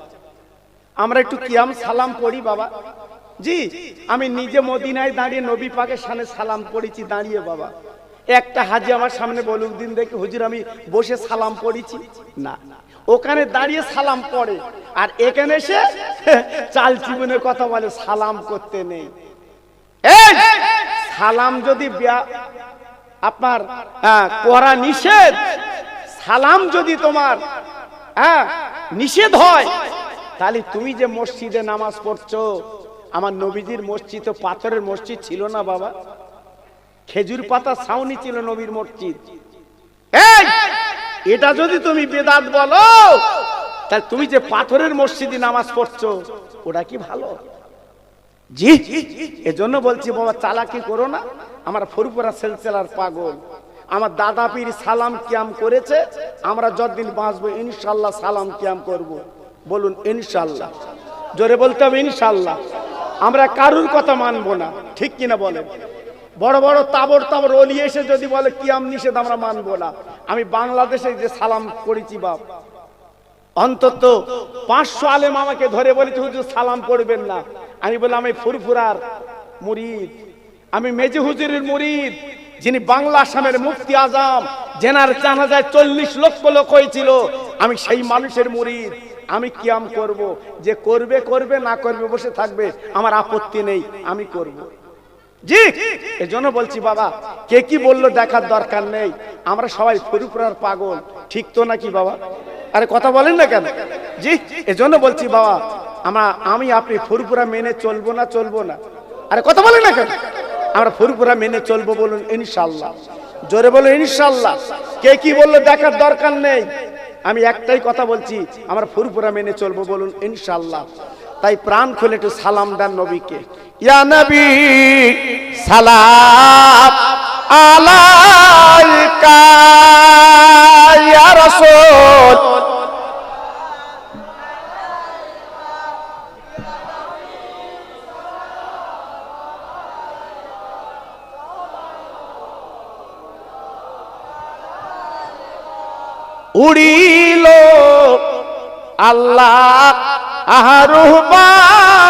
আমরা একটু কিয়াম সালাম পড়ি বাবা। জি, আমি নিজে মদিনায় দাঁড়িয়ে নবী পাকের সামনে সালাম পড়েছি দাঁড়িয়ে বাবা। একটা হাজি আমার সামনে বলুক দিন দেখি হুজুর আমি বসে সালাম পড়েছি না, ওখানে দাঁড়িয়ে সালাম পড়ে, আর এখানে এসে চাল চিবনের কথা বলে সালাম করতে নেই। এই সালাম যদি আপনার করা নিষেধ, সালাম যদি তোমার নিষেধ হয়, তাহলে তুমি যে মসজিদে নামাজ পড়ছো, আমার নবীজির মসজিদ তো পাথরের মসজিদ ছিল না বাবা, খেজুর পাতা ছাউনি ছিল নবীর মসজিদ। এটা যদি তুমি বেদাত বলো, তাহলে তুমি যে পাথরের মসজিদে নামাজ পড়ছো ওটা কি ভালো? জি, এজন্য বলছি বাবা, চালাকি করো না। আমার ফুরফুরা সিলসিলার পাগল, আমার দাদা পীর সালাম কিয়াম করেছে, আমরা যতদিন বাঁচবো ইনশাআল্লাহ সালাম কিয়াম করব। বলুন ইনশাআল্লাহ, জোরে বলতে হবে ইনশাআল্লাহ। আমরা কারুর কথা মানবো না, ঠিক কিনা বলেন? বড় বড় তাবর ওলি এসে যদি বলে কিয়াম নিষেধ, আমরা মানবো না। আমি বাংলাদেশে যে সালাম করেছি বাপ, অন্তত 500 আলেম আমাকে ধরে বলেছে হুজুর সালাম পড়বেন না। আমি বললাম আমি ফুরফুরার মুরিদ, আমি মেজে হুজুরের মুরিদ, যিনি বাংলা আসামের মুফতি আজম, জেনার জানাজায় 40 লক্ষ লোক হয়েছিল, আমি সেই মানুষের মুরিদ। আমি কিয়াম করব, যে করবে করবে, না করবে বসে থাকবে, আমার আপত্তি নেই, আমি করব। জি, এজন্য বলছি বাবা, কে কি বললো দেখার দরকার নেই, আমরা সবাই ফুরফুরার পাগল, ঠিক তো নাকি বাবা? আরে কথা বলেন না কেন? জি, এজন্য বলছি বাবা, আমি আপনি ফুরফুরা মেনে চলবো না, চলবো না? আরে কথা বলেন না কেন? আমরা ফুরফুরা মেনে চলবো, বলুন ইনশাআল্লাহ। জোরে বলুন ইনশাআল্লাহ। কে কি বললো দেখার দরকার নেই, আমি একটাই কথা বলছি, আমরা ফুরফুরা মেনে চলবো, বলুন ইনশাআল্লাহ। তাই প্রাণ খুলে একটু সালাম দেন নবীকে। ইয়া নবী সালাম আলাইকা ইয়া রাসূল। উড়িল আল্লাহ আহরুবানি